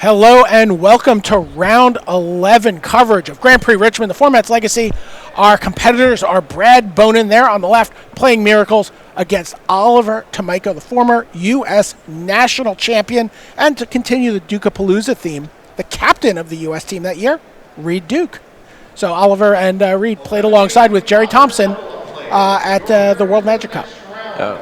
Hello and welcome to round 11 coverage of Grand Prix Richmond, the format's legacy. Our competitors are Brad Bonin there on the left, playing Miracles against Oliver Tomiko, the former U.S. national champion, and to continue the Dukapalooza theme, the captain of the U.S. team that year, Reed Duke. So Oliver and Reed played alongside with Jerry Thompson at the World Magic Cup.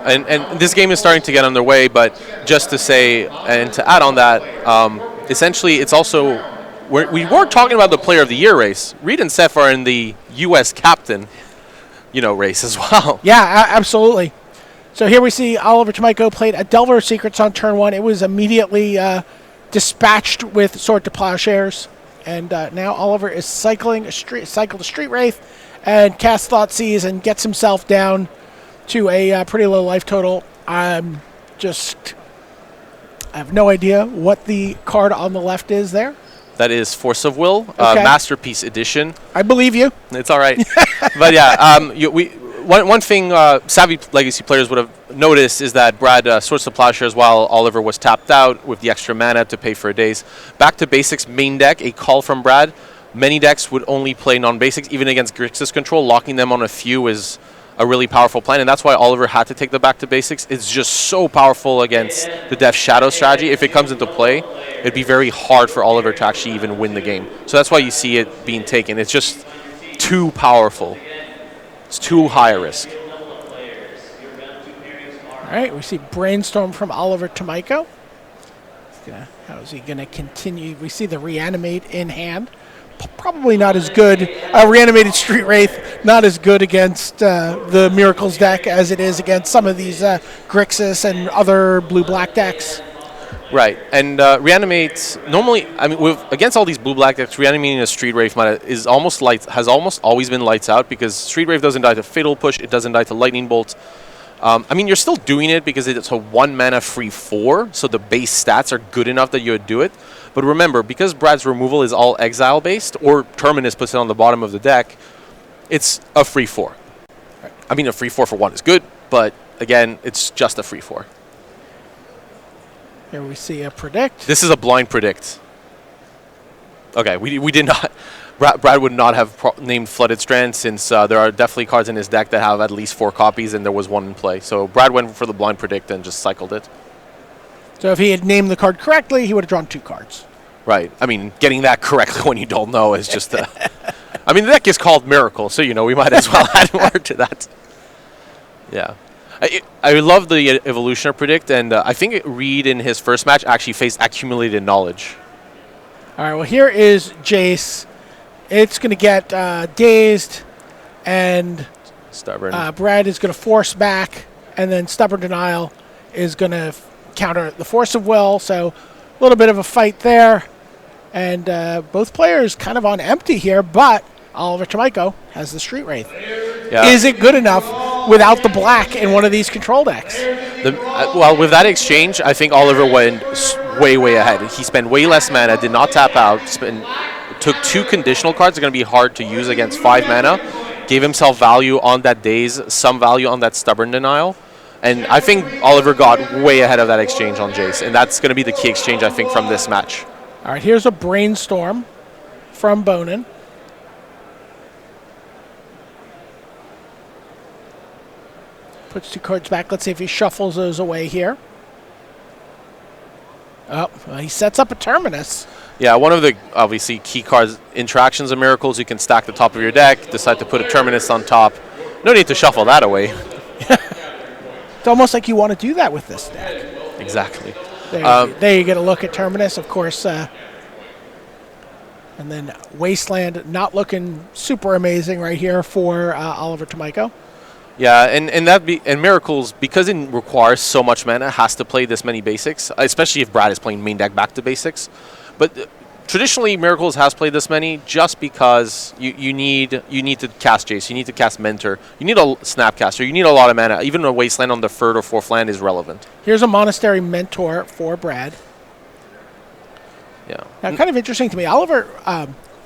And this game is starting to get underway, but just to say and to add on that, essentially, it's also we weren't talking about the Player of the Year race. Reed and Seth are in the U.S. captain, race as well. Yeah, absolutely. So here we see Oliver Tomiko played a Delver of Secrets on turn one. It was immediately dispatched with Sword to Plowshares, and now Oliver is cycled a Street Wraith and casts Thoughtseize and gets himself down to a pretty low life total. I have no idea what the card on the left is there. That is Force of Will, Okay. Masterpiece Edition. I believe you. It's all right. But yeah, one thing savvy Legacy players would have noticed is that Brad Swords to Plowshares while Oliver was tapped out with the extra mana to pay for a daze. Back to Basics main deck, a call from Brad. Many decks would only play non-basics, even against Grixis control. Locking them on a few is a really powerful plan, and that's why Oliver had to take the back to basics. It's just so powerful against the Death Shadow strategy. If it comes into play, it'd be very hard for Oliver to actually even win the game. So that's why you see it being taken. It's just too powerful. It's too high a risk. All right, we see Brainstorm from Oliver Tomiko. How is he going to continue? We see the Reanimate in hand. Probably not as good. Reanimated Street Wraith, not as good against the Miracles deck as it is against some of these Grixis and other blue-black decks. Right, and Reanimate, normally, against all these blue-black decks, Reanimating a Street Wraith has almost always been lights out, because Street Wraith doesn't die to Fatal Push, it doesn't die to Lightning Bolt. You're still doing it because it's a 1-mana free 4, so the base stats are good enough that you would do it. But remember, because Brad's removal is all exile-based, or Terminus puts it on the bottom of the deck, it's a free 4. A free 4 for 1 is good, but again, it's just a free 4. Here we see a Predict. This is a blind Predict. Okay, we did not... Brad would not have named Flooded Strand, since there are definitely cards in his deck that have at least 4 copies, and there was 1 in play. So Brad went for the blind Predict and just cycled it. So if he had named the card correctly, he would have drawn 2 cards. Right. Getting that correctly when you don't know is just the deck is called Miracle, so we might as well add more to that. Yeah. I love the evolution of Predict, and I think Reed in his first match actually faced Accumulated Knowledge. All right, well, here is Jace. It's going to get dazed, and Stubborn. Brad is going to force back, and then Stubborn Denial is going to counter the Force of Will, so a little bit of a fight there. And both players kind of on empty here, but Oliver Tomiko has the Street Wraith. Yeah. Is it good enough without the black in one of these control decks? With that exchange, I think Oliver went way ahead. He spent way less mana, did not tap out, took 2 conditional cards. They're going to be hard to use against 5 mana. Gave himself value on that daze, some value on that Stubborn Denial. And I think Oliver got way ahead of that exchange on Jace. And that's going to be the key exchange, I think, from this match. All right, here's a Brainstorm from Bonin. Puts 2 cards back. Let's see if he shuffles those away here. Oh, well, he sets up a Terminus. Yeah, one of the, obviously, key cards, Interactions of Miracles. You can stack the top of your deck, decide to put a Terminus on top. No need to shuffle that away. It's almost like you want to do that with this deck. Exactly. There you get a look at Terminus, of course. And then Wasteland not looking super amazing right here for Oliver Tomiko. Yeah, and Miracles, because it requires so much mana, has to play this many basics, especially if Brad is playing main deck back to basics. But traditionally, Miracles has played this many just because you need to cast Jace, you need to cast Mentor, you need a Snapcaster, you need a lot of mana. Even a Wasteland on the 3rd or 4th land is relevant. Here's a Monastery Mentor for Brad. Yeah. Now, kind of interesting to me, Oliver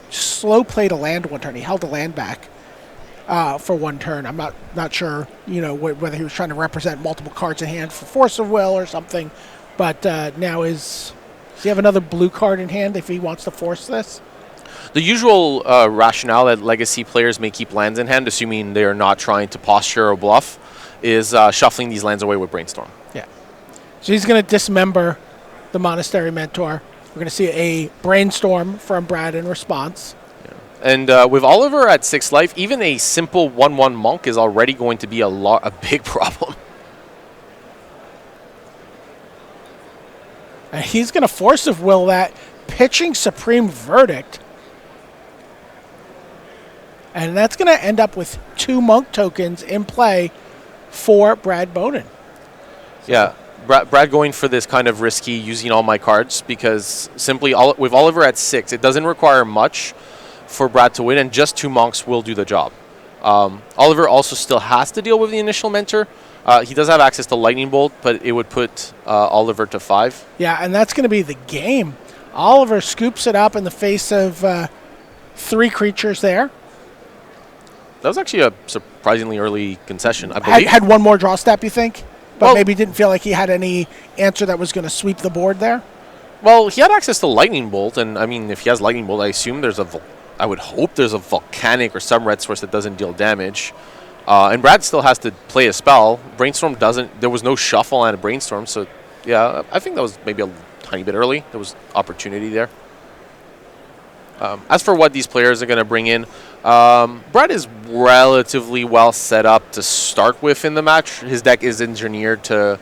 slow played a land one turn. He held the land back for 1 turn. I'm not sure, whether he was trying to represent multiple cards in hand for Force of Will or something, but now is Does he have another blue card in hand if he wants to force this? The usual rationale that Legacy players may keep lands in hand, assuming they are not trying to posture or bluff, is shuffling these lands away with Brainstorm. Yeah. So he's going to dismember the Monastery Mentor. We're going to see a Brainstorm from Brad in response. And with Oliver at 6 life, even a simple 1/1 Monk is already going to be a big problem. And he's going to force of will that, pitching Supreme Verdict. And that's going to end up with 2 Monk tokens in play for Brad Bonin. Yeah, Brad going for this kind of risky using all my cards because simply with Oliver at 6, it doesn't require much for Brad to win, and just 2 Monks will do the job. Oliver also still has to deal with the initial Mentor. He does have access to Lightning Bolt, but it would put Oliver to 5. Yeah, and that's going to be the game. Oliver scoops it up in the face of 3 creatures there. That was actually a surprisingly early concession, I believe. Had one more draw step, you think? But Well, maybe didn't feel like he had any answer that was going to sweep the board there? Well, he had access to Lightning Bolt, and I mean, if he has Lightning Bolt, I assume I would hope there's a Volcanic or some red source that doesn't deal damage. And Brad still has to play a spell. Brainstorm doesn't. There was no shuffle on a Brainstorm, so yeah, I think that was maybe a tiny bit early. There was opportunity there. As for what these players are going to bring in, Brad is relatively well set up to start with in the match. His deck is engineered to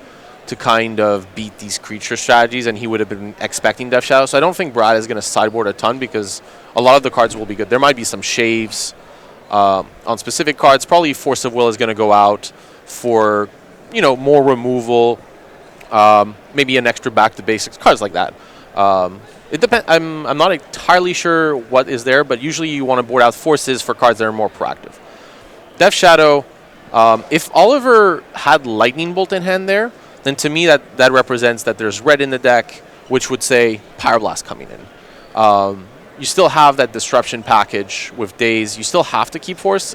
kind of beat these creature strategies, and he would have been expecting Death Shadow. So I don't think Brad is going to sideboard a ton because a lot of the cards will be good. There might be some shaves on specific cards. Probably Force of Will is going to go out for, more removal, maybe an extra back to basics, cards like that. It depends. I'm not entirely sure what is there, but usually you want to board out forces for cards that are more proactive. Death Shadow, if Oliver had Lightning Bolt in hand there, then to me that represents that there's red in the deck, which would say Pyroblast coming in. You still have that disruption package with Daze. You still have to keep Force.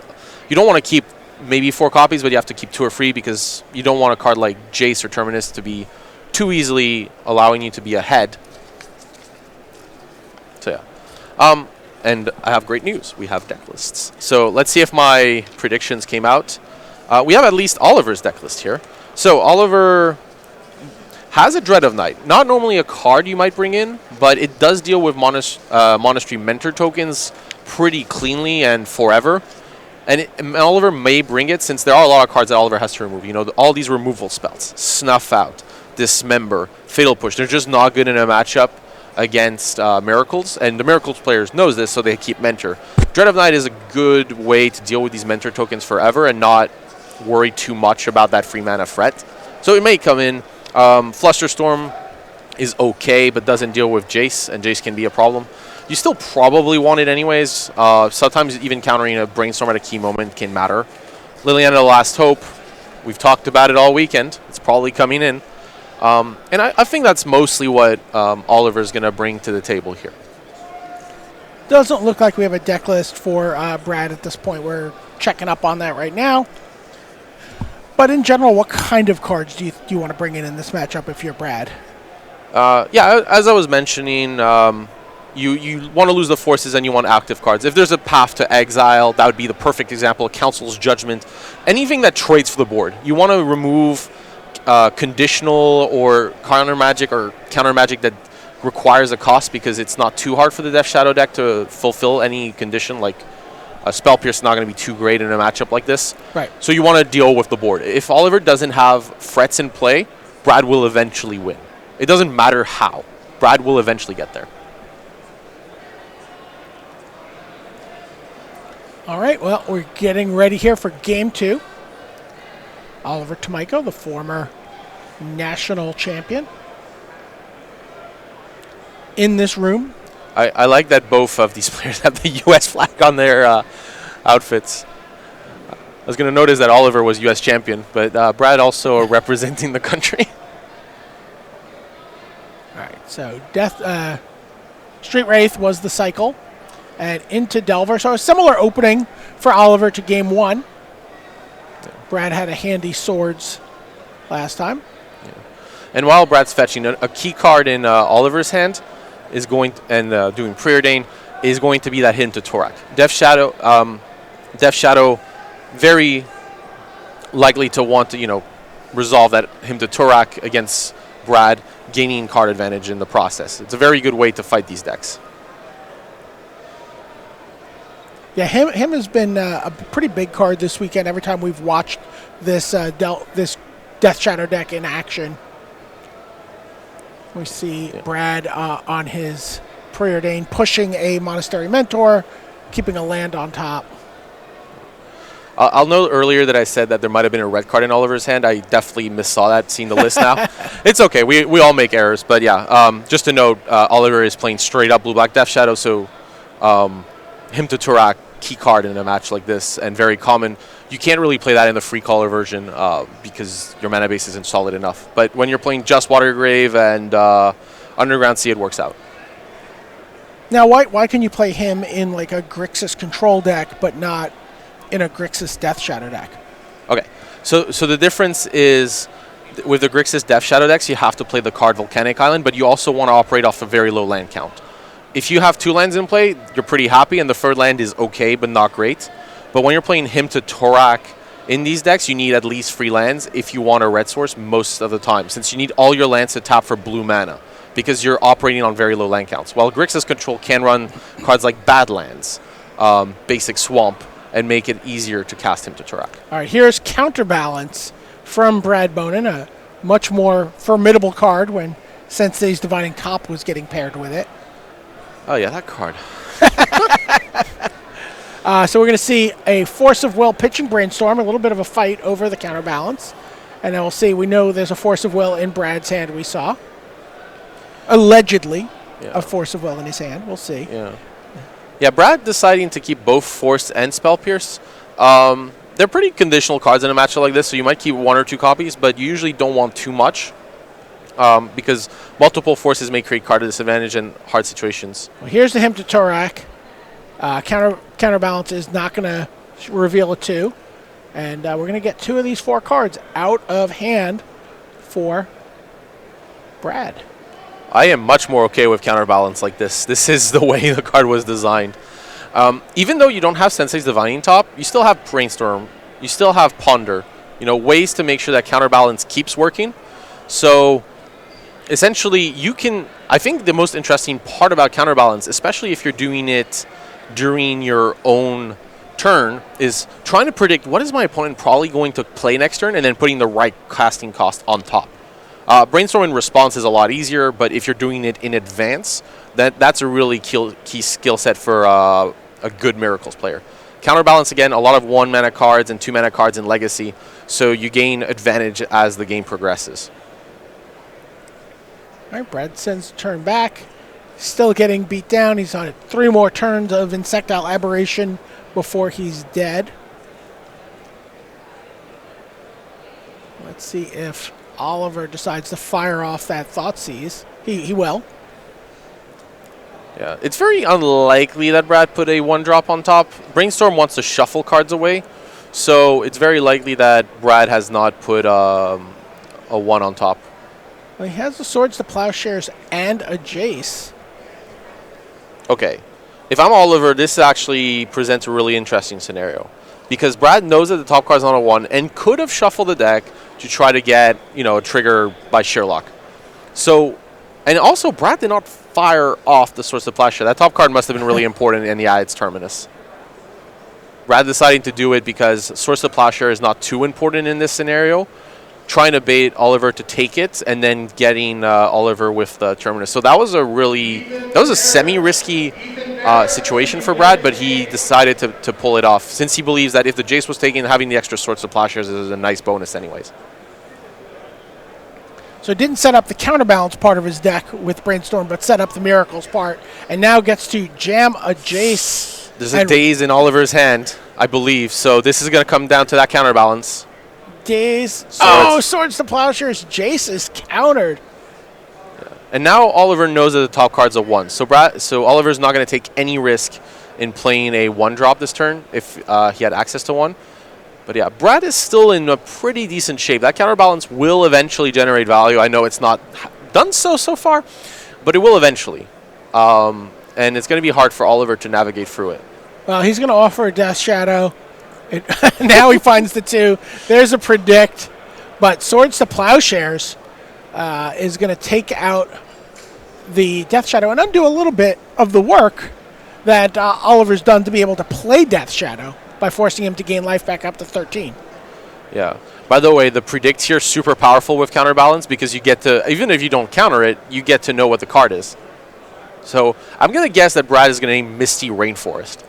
You don't want to keep maybe 4 copies, but you have to keep 2 or 3 because you don't want a card like Jace or Terminus to be too easily allowing you to be ahead. So yeah. And I have great news. We have deck lists. So let's see if my predictions came out. We have at least Oliver's deck list here. So Oliver has a Dread of Night. Not normally a card you might bring in, but it does deal with Monastery Mentor tokens pretty cleanly and forever. And Oliver may bring it since there are a lot of cards that Oliver has to remove. All these removal spells. Snuff Out, Dismember, Fatal Push. They're just not good in a matchup against Miracles. And the Miracles players knows this, so they keep Mentor. Dread of Night is a good way to deal with these Mentor tokens forever and not worry too much about that free mana threat. So it may come in. Flusterstorm is okay, but doesn't deal with Jace, and Jace can be a problem. You still probably want it anyways. Sometimes even countering a Brainstorm at a key moment can matter. Liliana, Last Hope. We've talked about it all weekend. It's probably coming in. And I think that's mostly what Oliver's going to bring to the table here. Doesn't look like we have a deck list for Brad at this point. We're checking up on that right now. But in general, what kind of cards do you want to bring in this matchup if you're Brad? Yeah, as I was mentioning, you want to lose the forces and you want active cards. If there's a path to exile, that would be the perfect example. Council's Judgment. Anything that trades for the board. You want to remove conditional or counter magic that requires a cost because it's not too hard for the Death Shadow deck to fulfill any condition. Like a Spell Pierce is not going to be too great in a matchup like this. Right. So you want to deal with the board. If Oliver doesn't have threats in play, Brad will eventually win. It doesn't matter how. Brad will eventually get there. All right, well, we're getting ready here for Game 2. Oliver Tomiko, the former national champion, in this room. I like that both of these players have the U.S. flag on their outfits. I was going to notice that Oliver was U.S. champion, but Brad also representing the country. All right, so Street Wraith was the cycle, and into Delver. So a similar opening for Oliver to Game 1. Yeah. Brad had a handy Swords last time. Yeah. And while Brad's fetching, a key card in Oliver's hand is going doing Preordain is going to be that hint to Torak. Death Shadow, very likely to want to resolve that him to Torak against Brad, gaining card advantage in the process. It's a very good way to fight these decks. Yeah, him has been a pretty big card this weekend. Every time we've watched this Death Shadow deck in action, we see Brad on his Preordain pushing a Monastery Mentor, keeping a land on top. I'll note earlier that I said that there might have been a red card in Oliver's hand. I definitely missaw that, seeing the list now. It's okay. We all make errors. But yeah, just to note, Oliver is playing straight up blue-black Death Shadow, so him to Torak, key card in a match like this, and very common. You can't really play that in the free color version because your mana base isn't solid enough. But when you're playing just Watergrave and Underground Sea, it works out. Now, why can you play him in like a Grixis control deck, but not in a Grixis Death Shadow deck? Okay, so the difference is with the Grixis Death Shadow decks, you have to play the card Volcanic Island, but you also want to operate off a very low land count. If you have 2 lands in play, you're pretty happy, and the third land is okay, but not great. But when you're playing him to Torak in these decks, you need at least 3 lands if you want a red source most of the time, since you need all your lands to tap for blue mana, because you're operating on very low land counts. While Grixis Control can run cards like Badlands, Basic Swamp, and make it easier to cast him to Torak. All right, here's Counterbalance from Brad Bonin, a much more formidable card when Sensei's Divining Top was getting paired with it. Oh yeah, that card. So we're going to see a Force of Will pitching Brainstorm, a little bit of a fight over the Counterbalance. And then we'll see, we know there's a Force of Will in Brad's hand we saw. Allegedly, a Force of Will in his hand. We'll see. Yeah, Brad deciding to keep both Force and Spell Pierce. They're pretty conditional cards in a matchup like this, so you might keep 1 or 2 copies, but you usually don't want too much because multiple forces may create card disadvantage in hard situations. Well, here's the him to Torak. Counterbalance is not going to reveal a 2. And we're going to get 2 of these 4 cards out of hand for Brad. I am much more okay with Counterbalance like this. This is the way the card was designed. Even though you don't have Sensei's Divining Top, you still have Brainstorm, you still have Ponder, ways to make sure that Counterbalance keeps working. So essentially you can, I think the most interesting part about Counterbalance, especially if you're doing it during your own turn, is trying to predict what is my opponent probably going to play next turn and then putting the right casting cost on top. Brainstorm in response is a lot easier, but if you're doing it in advance, that's a really key skill set for a good Miracles player. Counterbalance, again, a lot of 1 mana cards and 2 mana cards in Legacy, so you gain advantage as the game progresses. All right, Brad sends turn back. Still getting beat down. He's on 3 more turns of Insectile Aberration before he's dead. Let's see if Oliver decides to fire off that Thoughtseize. He will. Yeah, it's very unlikely that Brad put a 1-drop on top. Brainstorm wants to shuffle cards away, so it's very likely that Brad has not put a 1 on top. Well, he has the Swords to Plowshares and a Jace. Okay, if I'm Oliver, this actually presents a really interesting scenario, because Brad knows that the top card's not a 1 and could have shuffled the deck to try to get, a trigger by Sherlock. So, and also Brad did not fire off the Swords to Plowshare. That top card must have been really important, and it's Terminus. Brad deciding to do it because Swords to Plowshare is not too important in this scenario, trying to bait Oliver to take it, and then getting Oliver with the Terminus. So that was a semi-risky situation for Brad, but he decided to pull it off, since he believes that if the Jace was taken, having the extra Swords to Plowshares is a nice bonus anyways. So it didn't set up the Counterbalance part of his deck with Brainstorm, but set up the Miracles part, and now gets to jam a Jace. There's a Daze in Oliver's hand, I believe, so this is going to come down to that Counterbalance. Daze. Swords to Plowshares. Jace is countered. Yeah. And now Oliver knows that the top card's a 1, so Oliver's not going to take any risk in playing a 1-drop this turn if he had access to one. But yeah, Brad is still in a pretty decent shape. That counterbalance will eventually generate value. I know it's not done so far, but it will eventually. And it's going to be hard for Oliver to navigate through it. Well, he's going to offer a Death Shadow. Now he finds the 2. There's a Predict. But Swords to Plowshares is going to take out the Death Shadow and undo a little bit of the work that Oliver's done to be able to play Death Shadow by forcing him to gain life back up to 13. Yeah. By the way, the Predict here is super powerful with Counterbalance because you get to, even if you don't counter it, you get to know what the card is. So I'm going to guess that Brad is going to name Misty Rainforest.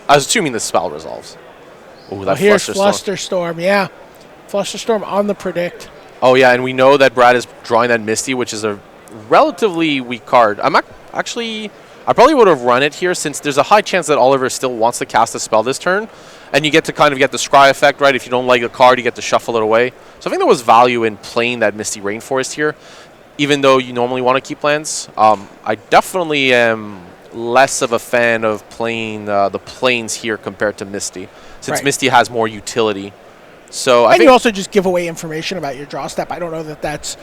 I was assuming the spell resolves. Ooh, that Here's Flusterstorm, yeah. Flusterstorm on the Predict. Oh, yeah, and we know that Brad is drawing that Misty, which is a relatively weak card. I probably would have run it here since there's a high chance that Oliver still wants to cast a spell this turn, and you get to kind of get the scry effect, right? If you don't like a card, you get to shuffle it away. So I think there was value in playing that Misty Rainforest here, even though you normally want to keep lands. I definitely am less of a fan of playing the Plains here compared to Misty, since Misty has more utility. So I think you also just give away information about your draw step. I don't know that that's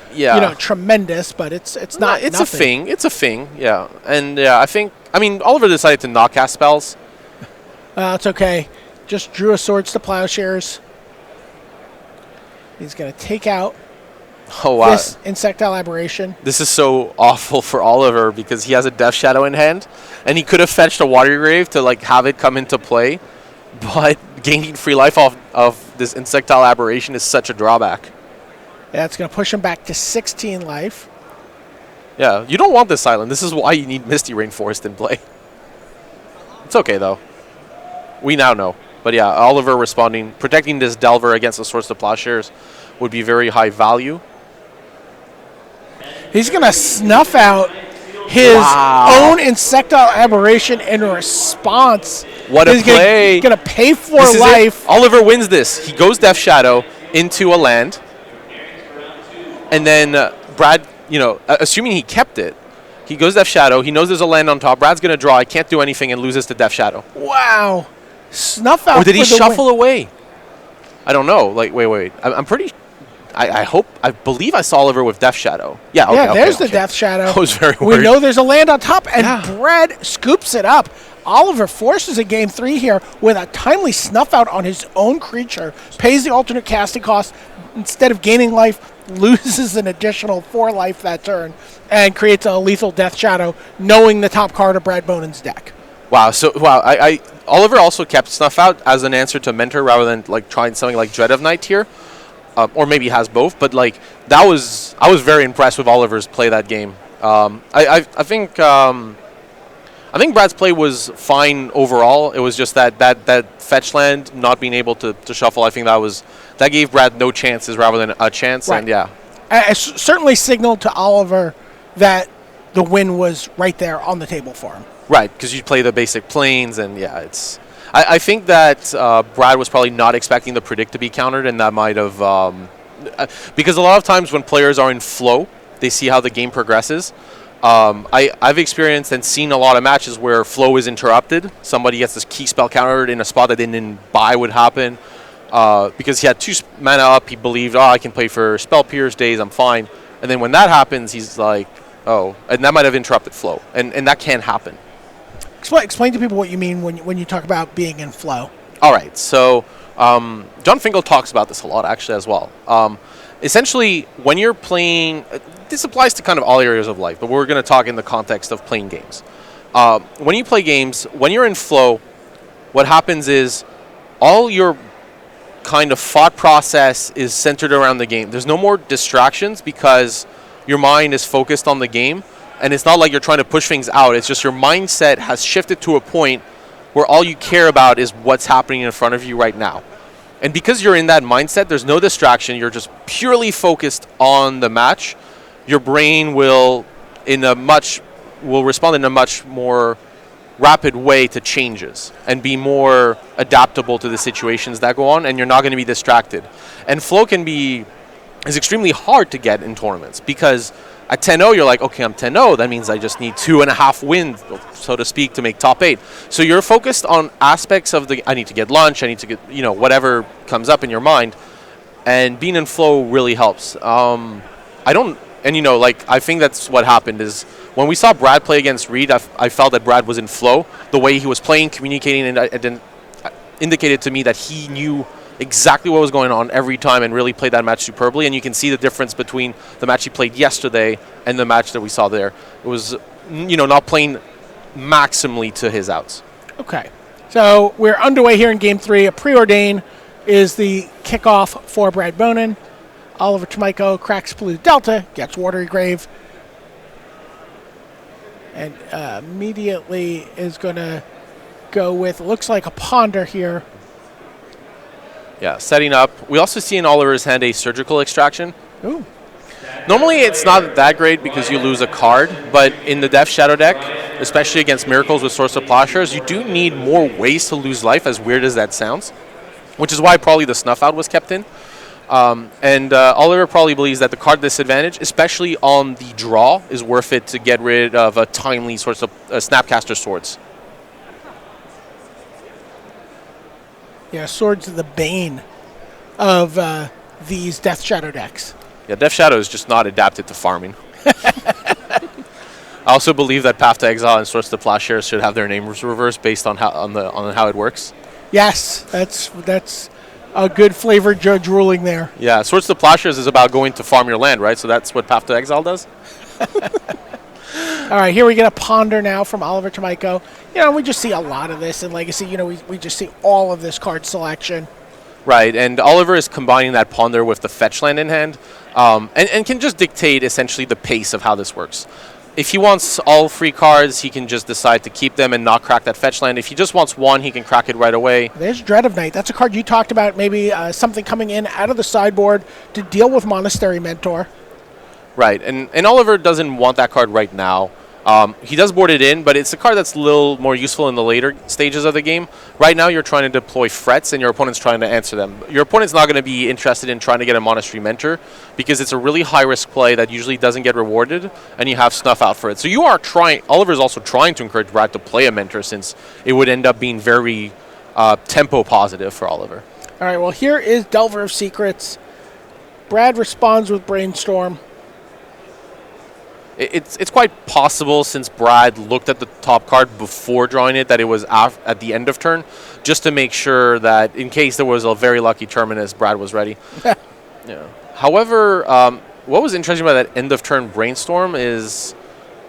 tremendous, but it's not. It's nothing. a thing. It's a thing. Yeah, and I mean Oliver decided to not cast spells. It's okay. Just drew a Swords to Plowshares. He's going to take out this Insectile Aberration. This is so awful for Oliver because he has a Death Shadow in hand, and he could have fetched a Water Grave to have it come into play, but gaining free life off of this Insectile Aberration is such a drawback. Yeah, it's going to push him back to 16 life. Yeah, you don't want this island. This is why you need Misty Rainforest in play. It's okay, though. We now know. But yeah, Oliver responding, protecting this Delver against the Swords to Plowshares would be very high value. He's going to snuff out his own Insectile Aberration in response. What a play. He's going to pay for life. Oliver wins this. He goes Death Shadow into a land. And then Brad, assuming he kept it, he goes Death Shadow. He knows there's a land on top. Brad's going to draw. I can't do anything and loses to Death Shadow. Wow. Snuff out. Or did he shuffle away? I don't know. Wait. I'm pretty... I believe I saw Oliver with Death Shadow. Yeah, okay, there's the Death Shadow. I was very worried. We know there's a land on top, and Brad scoops it up. Oliver forces a game 3 here with a timely snuff out on his own creature, pays the alternate casting cost, instead of gaining life, loses an additional 4 life that turn, and creates a lethal Death Shadow, knowing the top card of Brad Bonin's deck. Wow, Oliver also kept snuff out as an answer to Mentor rather than trying something like Dread of Night here. Or maybe has both, but I was very impressed with Oliver's play that game. I think Brad's play was fine overall. It was just that fetch land not being able to shuffle. I think that gave Brad no chances rather than a chance. Right. And yeah, it certainly signaled to Oliver that the win was right there on the table for him. Right, because you play the basic planes, and yeah, it's. I think that Brad was probably not expecting the Predict to be countered, and that might have... because a lot of times when players are in flow, they see how the game progresses. I've experienced and seen a lot of matches where flow is interrupted. Somebody gets this key spell countered in a spot that they didn't buy would happen. Because he had 2 mana up, he believed, I can play for Spell Pierce days, I'm fine. And then when that happens, he's like, and that might have interrupted flow. And that can happen. Explain to people what you mean when you talk about being in flow. All right, so John Finkel talks about this a lot, actually, as well. Essentially, when you're playing, this applies to kind of all areas of life, but we're going to talk in the context of playing games. When you play games, when you're in flow, what happens is all your kind of thought process is centered around the game. There's no more distractions because your mind is focused on the game. And it's not like you're trying to push things out. It's just your mindset has shifted to a point where all you care about is what's happening in front of you right now. And because you're in that mindset, there's no distraction. You're just purely focused on the match. Your brain will respond in a much more rapid way to changes and be more adaptable to the situations that go on, and you're not going to be distracted. And flow is extremely hard to get in tournaments because at 10-0, you're like, okay, I'm 10-0. That means I just need 2.5 wins, so to speak, to make top 8. So you're focused on aspects of I need to get lunch, I need to get, whatever comes up in your mind. And being in flow really helps. I think that's what happened is when we saw Brad play against Reed, I felt that Brad was in flow. The way he was playing, communicating, and it indicated to me that he knew exactly what was going on every time and really played that match superbly. And you can see the difference between the match he played yesterday and the match that we saw there. It was, not playing maximally to his outs. Okay. So we're underway here in Game 3. A preordain is the kickoff for Brad Bonin. Oliver Tomiko cracks Blue Delta, gets Watery Grave, and immediately is going to go with, looks like a Ponder here. Yeah, setting up. We also see in Oliver's hand a Surgical Extraction. Ooh. Normally it's not that great because you lose a card, but in the Death Shadow deck, especially against Miracles with Source of Plowshares, you do need more ways to lose life, as weird as that sounds, which is why probably the Snuff Out was kept in. Oliver probably believes that the card disadvantage, especially on the draw, is worth it to get rid of a timely source of Snapcaster Swords. Yeah, Swords are the bane of these Death Shadow decks. Yeah, Death Shadow is just not adapted to farming. I also believe that Path to Exile and Source to Plowshares should have their names reversed based on how it works. Yes, that's a good flavored judge ruling there. Yeah, Swords to Plowshares is about going to farm your land, right? So that's what Path to Exile does. All right, here we get a Ponder now from Oliver Tomiko. We just see a lot of this in Legacy. We just see all of this card selection. Right, and Oliver is combining that Ponder with the fetch land in hand, and can just dictate essentially the pace of how this works. If he wants all free cards, he can just decide to keep them and not crack that fetch land. If he just wants one, he can crack it right away. There's Dread of Night. That's a card you talked about, maybe something coming in out of the sideboard to deal with Monastery Mentor. Right, and Oliver doesn't want that card right now. He does board it in, but it's a card that's a little more useful in the later stages of the game. Right now, you're trying to deploy threats, and your opponent's trying to answer them. Your opponent's not going to be interested in trying to get a Monastery Mentor because it's a really high-risk play that usually doesn't get rewarded, and you have Snuff Out for it. So you are trying. Oliver's also trying to encourage Brad to play a Mentor since it would end up being very tempo positive for Oliver. All right, well, here is Delver of Secrets. Brad responds with Brainstorm. It's quite possible, since Brad looked at the top card before drawing it, that it was at the end of turn, just to make sure that in case there was a very lucky Terminus, Brad was ready. Yeah. However, what was interesting about that end of turn Brainstorm is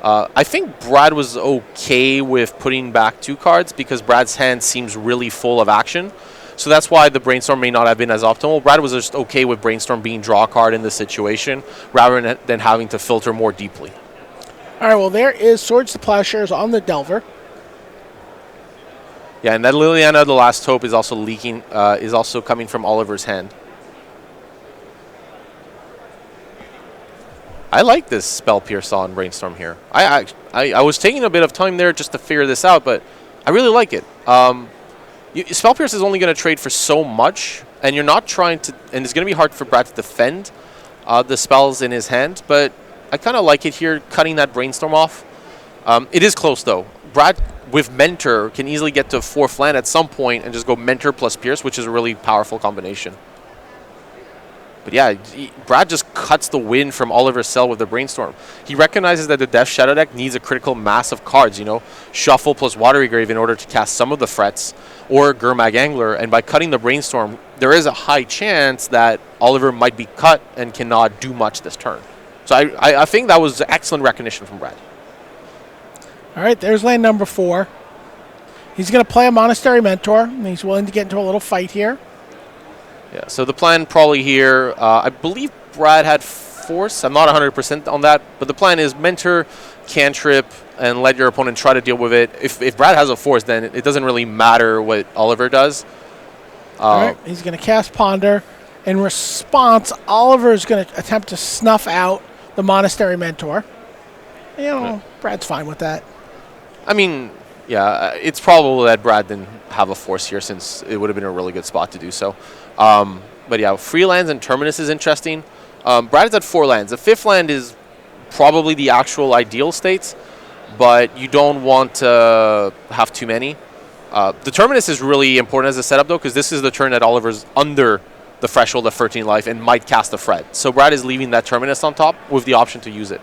I think Brad was okay with putting back 2 cards because Brad's hand seems really full of action. So that's why the Brainstorm may not have been as optimal. Brad was just okay with Brainstorm being draw a card in this situation rather than having to filter more deeply. All right, well, there is Swords to Plowshares on the Delver. Yeah, and that Liliana, the Last Hope, is also leaking, is also coming from Oliver's hand. I like this Spell Pierce on Brainstorm here. I was taking a bit of time there just to figure this out, but I really like it. Spell Pierce is only going to trade for so much, and you're not trying to, and it's going to be hard for Brad to defend the spells in his hand, but I kind of like it here, cutting that Brainstorm off. It is close, though. Brad, with Mentor, can easily get to 4th land at some point and just go Mentor plus Pierce, which is a really powerful combination. But yeah, Brad just cuts the win from Oliver's cell with the Brainstorm. He recognizes that the Death Shadow deck needs a critical mass of cards, Shuffle plus Watery Grave in order to cast some of the threats, or Gurmag Angler, and by cutting the Brainstorm, there is a high chance that Oliver might be cut and cannot do much this turn. So I think that was excellent recognition from Brad. All right, there's lane number 4. He's going to play a Monastery Mentor, and he's willing to get into a little fight here. Yeah, so the plan probably here, I believe Brad had Force. I'm not 100% on that, but the plan is Mentor, Cantrip, and let your opponent try to deal with it. If Brad has a Force, then it doesn't really matter what Oliver does. All right, he's going to cast Ponder. In response, Oliver is going to attempt to snuff out the Monastery Mentor. Brad's fine with that. I mean, yeah, it's probable that Brad didn't have a Force here since it would have been a really good spot to do so. But yeah, free lands and Terminus is interesting. Brad is at 4 lands. The 5th land is probably the actual ideal state. but you don't want to have too many. The Terminus is really important as a setup, though, because this is the turn that Oliver's under the threshold of 13 life and might cast a Fred. So Brad is leaving that Terminus on top with the option to use it.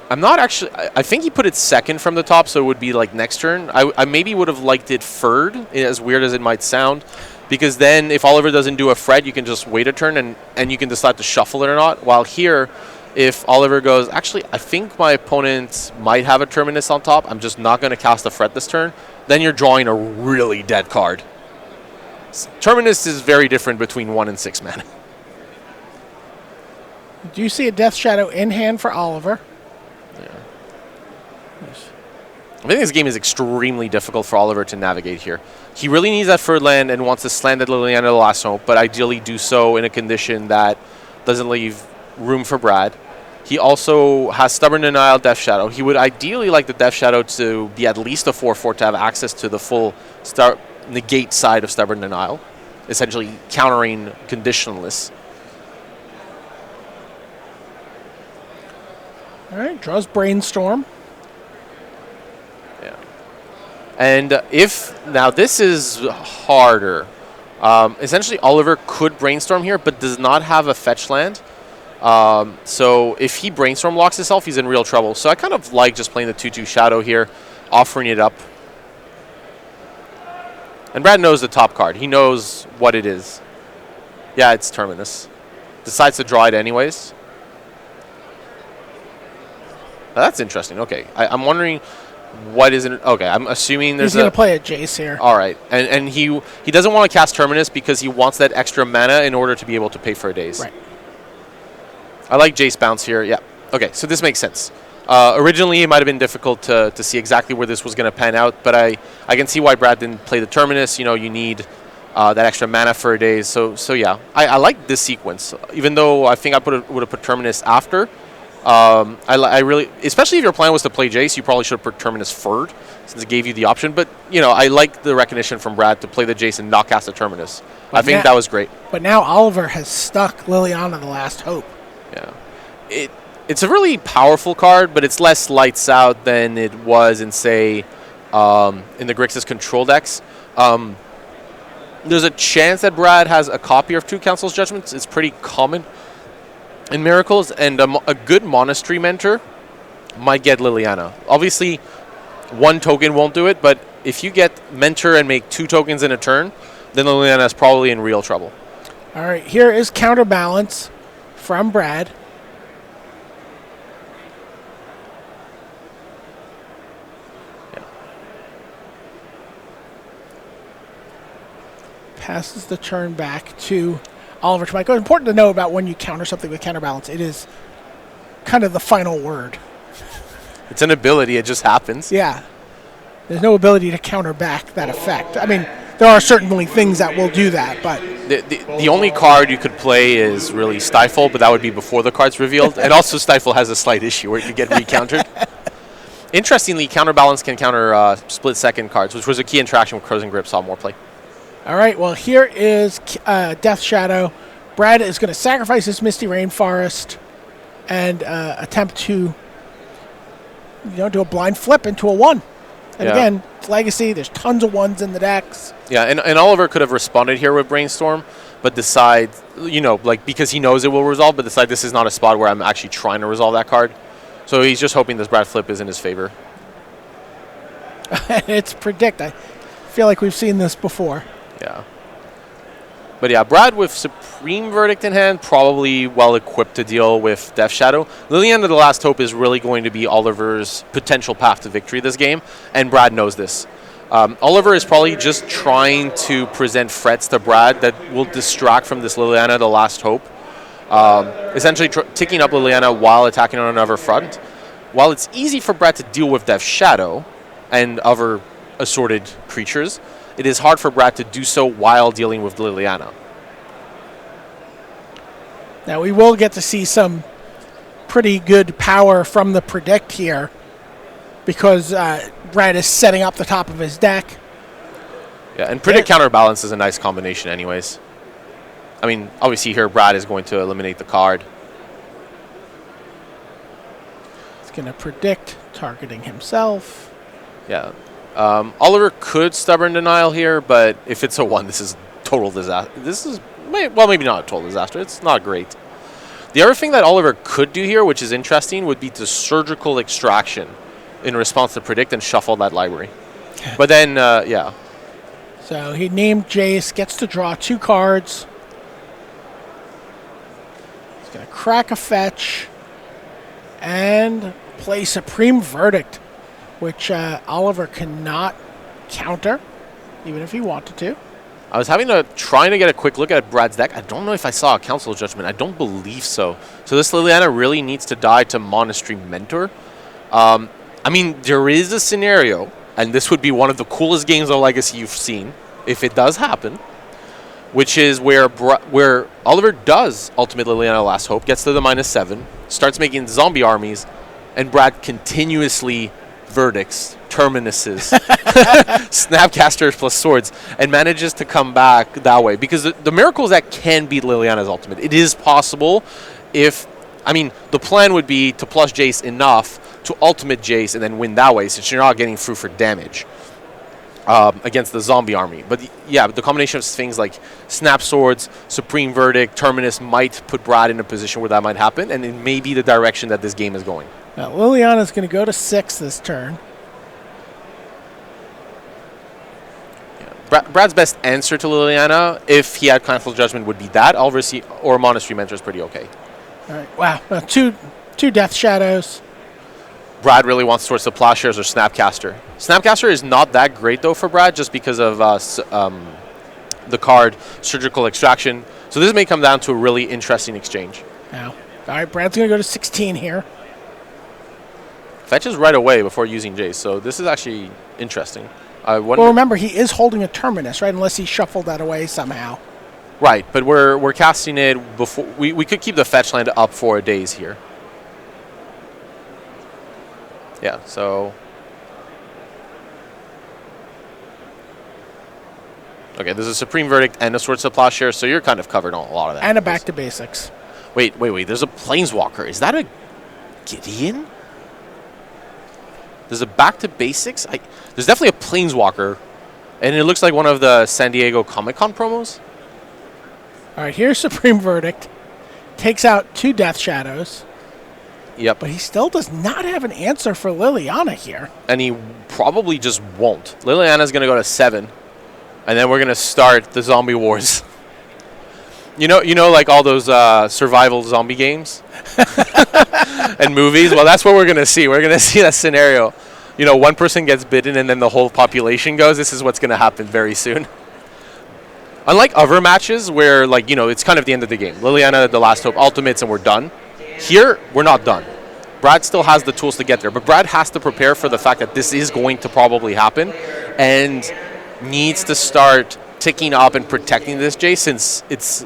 I'm not actually... I think he put it second from the top, so it would be like next turn. I maybe would have liked it third, as weird as it might sound, because then if Oliver doesn't do a Fred, you can just wait a turn and you can decide to shuffle it or not. While here, if Oliver goes, actually, I think my opponent might have a Terminus on top, I'm just not going to cast a Fred this turn, then you're drawing a really dead card. Terminus is very different between 1 and 6 mana. Do you see a Death Shadow in hand for Oliver? Yeah. I think this game is extremely difficult for Oliver to navigate here. He really needs that third land and wants to slam that Liliana the last hope, but ideally do so in a condition that doesn't leave room for Brad. He also has Stubborn Denial, Death Shadow. He would ideally like the Death Shadow to be at least a 4/4 to have access to the full negate side of Stubborn Denial, essentially countering conditionless. All right, draws Brainstorm. Yeah. And now this is harder. Essentially, Oliver could Brainstorm here, but does not have a fetch land. So if he Brainstorm locks himself, he's in real trouble. So I kind of like just playing the 2/2 Shadow here, offering it up. And Brad knows the top card. He knows what it is. Yeah, it's Terminus. Decides to draw it anyways. Now that's interesting. Okay, I'm wondering what is it. Okay, I'm assuming there's He's going to play a Jace here. All right, and he doesn't want to cast Terminus because he wants that extra mana in order to be able to pay for a daze. Right. I like Jace bounce here. Yeah. Okay, so this makes sense. Originally, it might have been difficult to see exactly where this was going to pan out, but I can see why Brad didn't play the Terminus. You know, you need that extra mana for a daze. So yeah, I like this sequence, even though I think I would have put Terminus after. I really, especially if your plan was to play Jace, you probably should have put Terminus third, since it gave you the option. But, you know, I like the recognition from Brad to play the Jace and not cast a Terminus. I think that was great. But now Oliver has stuck Liliana the last hope. Yeah. It's a really powerful card, but it's less lights out than it was in, say, in the Grixis control decks. There's a chance that Brad has a copy of Two Council's Judgments. It's pretty common in Miracles, and a good Monastery mentor might get Liliana. Obviously, one token won't do it, but if you get mentor and make 2 tokens in a turn, then Liliana is probably in real trouble. All right, here is Counterbalance from Brad. Yeah. Passes the turn back to Oliver Tomiko. It's important to know about when you counter something with Counterbalance. It is kind of the final word. It's an ability. It just happens. Yeah. There's no ability to counter back that effect. I mean, there are certainly things that will do that, but... The only card you could play is really Stifle, but that would be before the card's revealed. And also Stifle has a slight issue where it could get recountered. Interestingly, Counterbalance can counter split-second cards, which was a key interaction with Crows and Grip saw more play. All right, well, here is Death Shadow. Brad is going to sacrifice his Misty Rainforest and attempt to do a blind flip into a 1. And again, it's Legacy. There's tons of 1s in the decks. Yeah, and Oliver could have responded here with Brainstorm, but decide, because he knows it will resolve, but decide this is not a spot where I'm actually trying to resolve that card. So he's just hoping this Brad flip is in his favor. It's Predict. I feel like we've seen this before. Yeah. But yeah, Brad with Supreme Verdict in hand, probably well-equipped to deal with Death Shadow. Liliana the Last Hope is really going to be Oliver's potential path to victory this game, and Brad knows this. Oliver is probably just trying to present threats to Brad that will distract from this Liliana the Last Hope. Essentially ticking up Liliana while attacking on another front. While it's easy for Brad to deal with Death Shadow and other assorted creatures, it is hard for Brad to do so while dealing with Liliana. Now, we will get to see some pretty good power from the Predict here because Brad is setting up the top of his deck. Yeah, and Predict Counterbalance is a nice combination anyways. I mean, obviously here Brad is going to eliminate the card. It's going to Predict Targeting himself. Yeah. Oliver could Stubborn Denial here, but if it's a 1, this is total disaster. This is, well, maybe not a total disaster. It's not great. The other thing that Oliver could do here, which is interesting, would be to Surgical Extraction in response to Predict and shuffle that library. But then, yeah. So he named Jace, gets to draw 2 cards. He's going to crack a fetch and play Supreme Verdict, which Oliver cannot counter, even if he wanted to. I was trying to get a quick look at Brad's deck. I don't know if I saw a Council Judgment. I don't believe so. So this Liliana really needs to die to Monastery Mentor. I mean, there is a scenario, and this would be one of the coolest games of Legacy you've seen, if it does happen, which is where Oliver does Ultimate Liliana Last Hope, gets to the -7, starts making zombie armies, and Brad continuously verdicts, terminuses, snapcasters plus swords, and manages to come back that way. Because the miracles that can beat Liliana's ultimate, it is possible if, I mean, the plan would be to plus Jace enough to ultimate Jace and then win that way, since you're not getting through for damage against the zombie army. But yeah, the combination of things like Snap Swords, Supreme Verdict, Terminus might put Brad in a position where that might happen, and it may be the direction that this game is going. Now, Liliana's going to go to 6 this turn. Yeah. Brad's best answer to Liliana, if he had Council Judgment, would be that. Or Monastery Mentor is pretty okay. All right. Wow. Two Death Shadows. Brad really wants Swords to Plowshares or Snapcaster. Snapcaster is not that great, though, for Brad, just because of the card Surgical Extraction. So this may come down to a really interesting exchange. Now, all right, Brad's going to go to 16 here. Fetches right away before using Jace, so this is actually interesting. Well, remember, he is holding a Terminus, right? Unless he shuffled that away somehow. Right, but we're casting it before. We could keep the fetch land up for a daze here. Yeah, so. Okay, there's a Supreme Verdict and a Swords to Plowshare, so you're kind of covered on a lot of that. And a Back to Basics. Wait. There's a Planeswalker. Is that a Gideon? There's a Back to Basics? There's definitely a Planeswalker, and it looks like one of the San Diego Comic-Con promos. All right, here's Supreme Verdict. Takes out 2 Death Shadows. Yep. But he still does not have an answer for Liliana here. And he probably just won't. Liliana's going to go to 7, and then we're going to start the zombie wars. You know, like all those survival zombie games and movies? Well, that's what we're going to see. We're going to see that scenario. You know, one person gets bitten and then the whole population goes. This is what's going to happen very soon. Unlike other matches where, like, you know, it's kind of the end of the game. Liliana, the Last Hope, ultimates, and we're done. Here, we're not done. Brad still has the tools to get there, but Brad has to prepare for the fact that this is going to probably happen and needs to start ticking up and protecting this Jace, since it's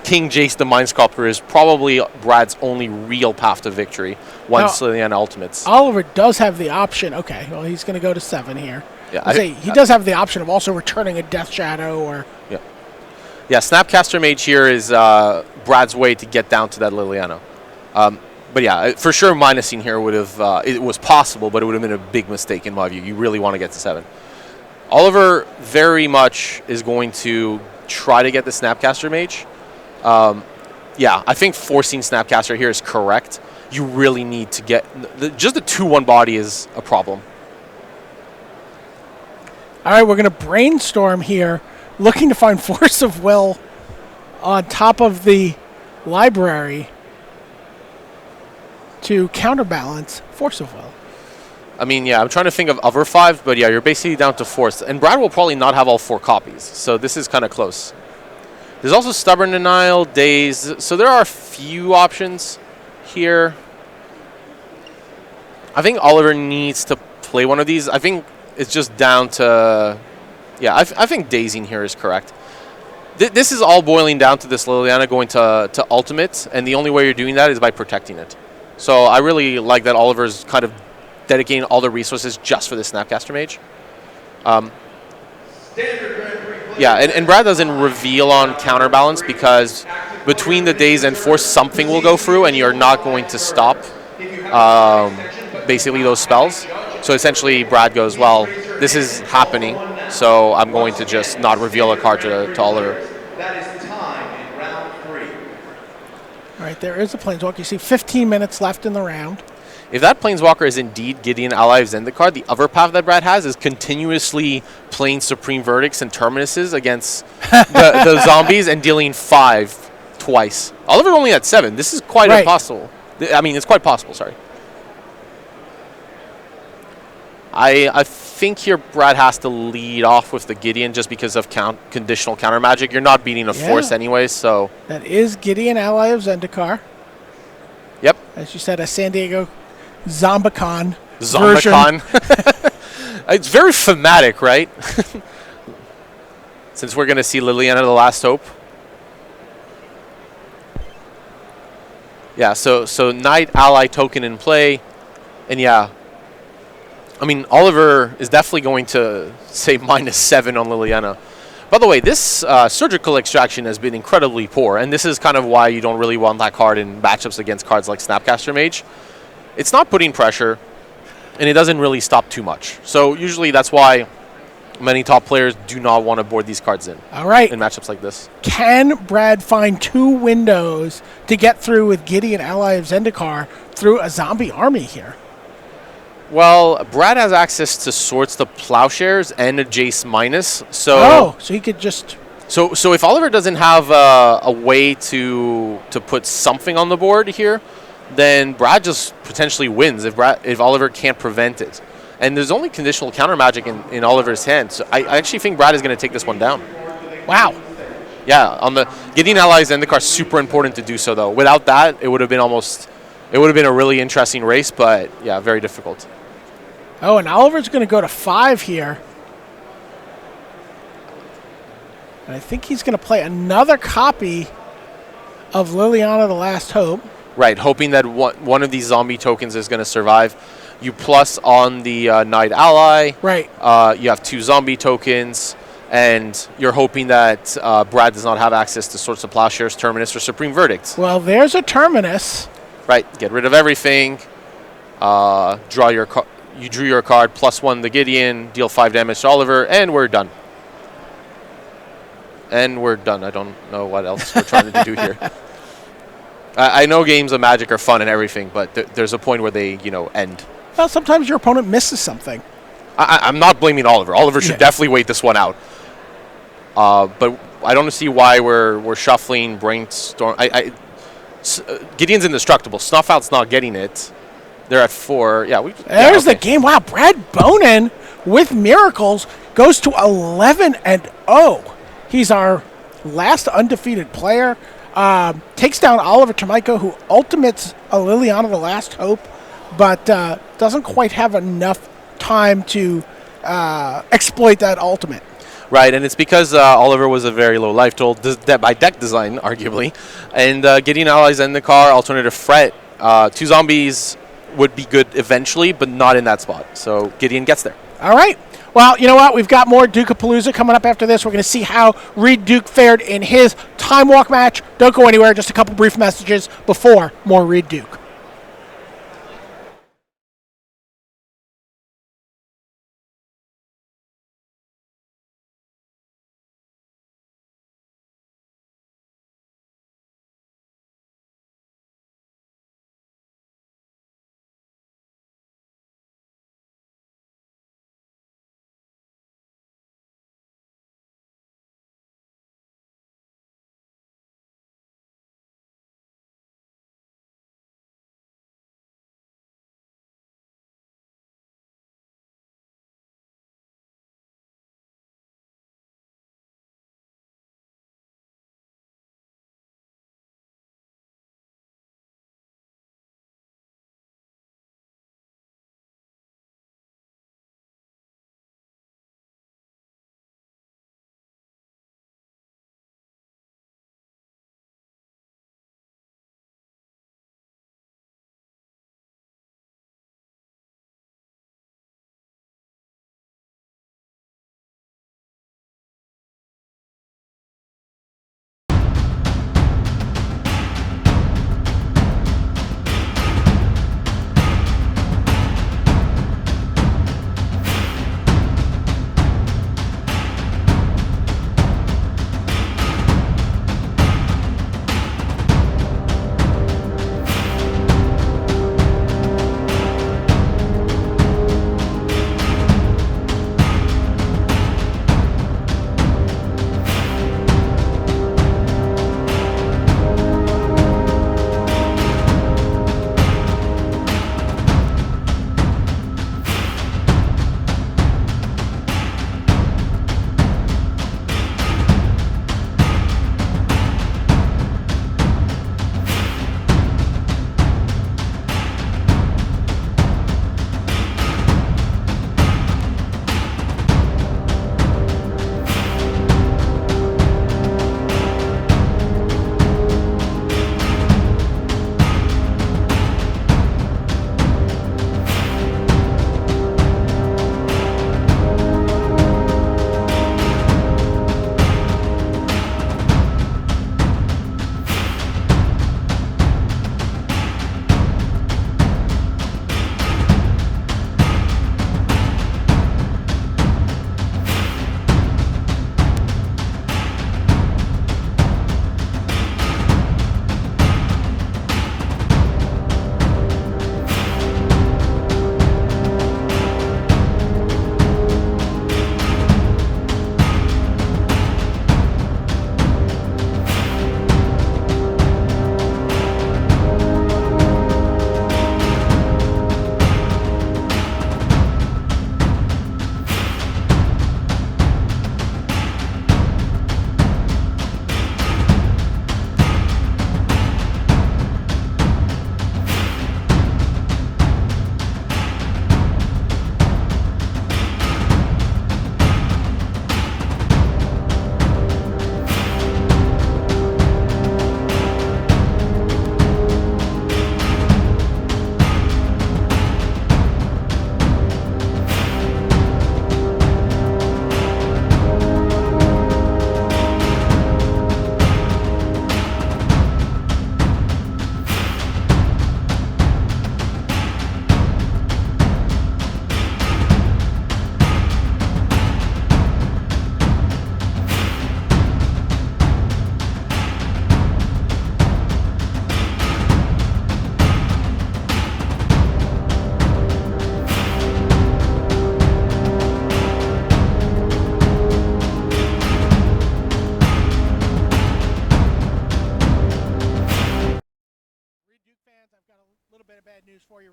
King Jace the Mind Sculptor is probably Brad's only real path to victory once Liliana ultimates. Oliver does have the option. Okay, well, he's going to go to 7 here. Yeah, he does have the option of also returning a Death Shadow or... Yeah, Snapcaster Mage here is Brad's way to get down to that Liliana. But yeah, for sure minusing here would have... it was possible, but it would have been a big mistake in my view. You really want to get to 7. Oliver very much is going to try to get the Snapcaster Mage. Yeah, I think forcing Snapcaster here is correct. You really need to get... just the 2-1 body is a problem. All right, we're going to brainstorm here, looking to find Force of Will on top of the library to counterbalance Force of Will. I mean, yeah, I'm trying to think of other 5, but yeah, you're basically down to Force. And Brad will probably not have all 4 copies, so this is kind of close. There's also Stubborn Denial, Daze, so there are a few options here. I think Oliver needs to play one of these. I think it's just down to... Yeah, I think dazing here is correct. This is all boiling down to this Liliana going to ultimate, and the only way you're doing that is by protecting it. So I really like that Oliver's kind of dedicating all the resources just for the Snapcaster Mage. Yeah, and Brad doesn't reveal on Counterbalance because between the Daze and Force, something will go through, and you're not going to stop basically those spells. So essentially, Brad goes, well, this is happening, so I'm going to just not reveal a card to Oliver. All right, there is a Planeswalker. You see 15 minutes left in the round. If that Planeswalker is indeed Gideon, Ally of Zendikar, the other path that Brad has is continuously playing Supreme Verdicts and Terminuses against the zombies and dealing 5 twice. Oliver only had 7. This is quite impossible. I mean, it's quite possible, sorry. I think here Brad has to lead off with the Gideon just because of conditional counter magic. You're not beating a force anyway, so... That is Gideon, Ally of Zendikar. Yep. As you said, a San Diego Zombicon version. It's very thematic, right? Since we're going to see Liliana the Last Hope. Yeah, so Knight Ally token in play. And yeah, I mean, Oliver is definitely going to say -7 on Liliana. By the way, this surgical extraction has been incredibly poor, and this is kind of why you don't really want that card in matchups against cards like Snapcaster Mage. It's not putting pressure, and it doesn't really stop too much. So usually that's why many top players do not want to board these cards in. All right. In matchups like this. Can Brad find 2 windows to get through with Gideon, Ally of Zendikar, through a zombie army here? Well, Brad has access to Swords to Plowshares and a Jace minus. So so he could just... So if Oliver doesn't have a way to put something on the board here, then Brad just potentially wins if Oliver can't prevent it. And there's only conditional counter magic in Oliver's hand. So I actually think Brad is going to take this one down. Wow. Yeah, on the Gideon Allies and the car, super important to do so though. Without that, it would have been a really interesting race, but yeah, very difficult. Oh, and Oliver's going to go to 5 here. And I think he's going to play another copy of Liliana the Last Hope. Right, hoping that one of these zombie tokens is going to survive. You plus on the Knight Ally. Right. You have 2 zombie tokens, and you're hoping that Brad does not have access to Swords to Plowshares, Terminus, or Supreme Verdict. Well, there's a Terminus. Right, get rid of everything. Draw your you drew your card, +1 the Gideon, deal 5 damage to Oliver, and we're done. And we're done. I don't know what else we're trying to do here. I know games of Magic are fun and everything, but there's a point where they, end. Well, sometimes your opponent misses something. I'm not blaming Oliver. Oliver should definitely wait this one out. But I don't see why we're shuffling, brainstorm. Gideon's indestructible. Snuff Out's not getting it. They're at 4. Yeah, there's the game. Wow, Brad Bonin with Miracles goes to 11-0. He's our last undefeated player. Takes down Oliver Tomiko, who ultimates a Liliana the Last Hope, but doesn't quite have enough time to exploit that ultimate. Right, and it's because Oliver was a very low life total by deck design, arguably. And Gideon Allies in the car, alternative threat. 2 zombies would be good eventually, but not in that spot. So Gideon gets there. All right. Well, you know what? We've got more Duke-a-Palooza coming up after this. We're going to see how Reed Duke fared in his Time Walk match. Don't go anywhere. Just a couple brief messages before more Reed Duke.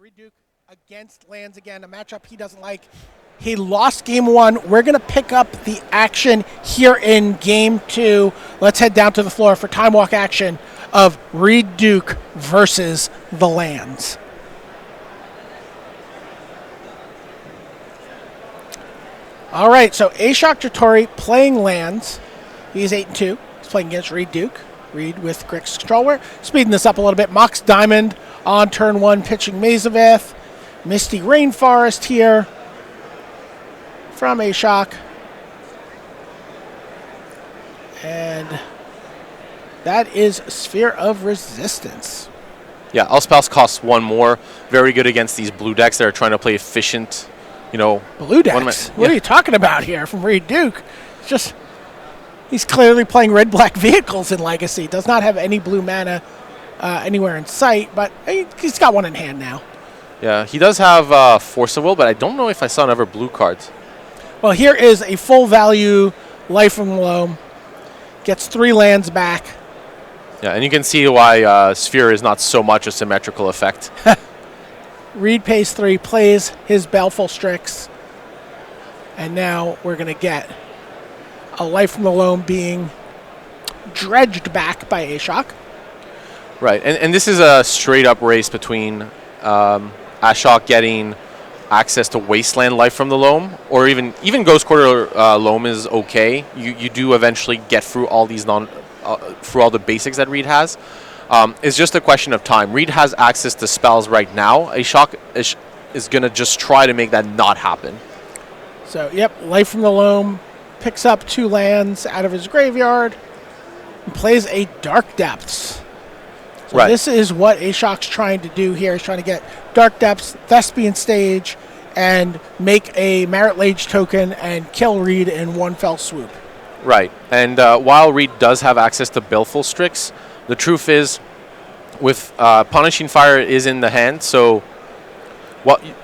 Reed Duke against lands again, a matchup he doesn't like. He lost game 1. We're going to pick up the action here in game 2. Let's head down to the floor for time walk action of Reed Duke versus the lands. All right, so Ashok Jatori playing lands. He's 8-2. He's playing against Reed Duke. Reed with Grix Controller. Speeding this up a little bit. Mox Diamond on turn 1, pitching Mazavith. Misty Rainforest here from Ashok. And that is Sphere of Resistance. Yeah, Elspeth costs 1 more. Very good against these blue decks that are trying to play efficient, Blue decks? What are you talking about here from Reed Duke? It's just, he's clearly playing red-black vehicles in Legacy. Does not have any blue mana anywhere in sight, but he's got one in hand now. Yeah, he does have Force of Will, but I don't know if I saw another blue cards. Well, here is a full value Life from Loam. Gets 3 lands back. Yeah, and you can see why Sphere is not so much a symmetrical effect. Reed pays 3, plays his Baleful Strix. And now we're going to get a Life from the Loam being dredged back by Ashok. Right, and this is a straight-up race between Ashok getting access to Wasteland Life from the Loam, or even Ghost Quarter Loam is okay. You do eventually get through all these through all the basics that Reed has. It's just a question of time. Reed has access to spells right now. Ashok is going to just try to make that not happen. So, yep, Life from the Loam picks up 2 lands out of his graveyard and plays a Dark Depths. So right. This is what Ashok's trying to do here. He's trying to get Dark Depths, Thespian Stage, and make a Marit Lage token and kill Reed in one fell swoop. Right, and while Reed does have access to Baleful Strix, the truth is, with Punishing Fire is in the hand, so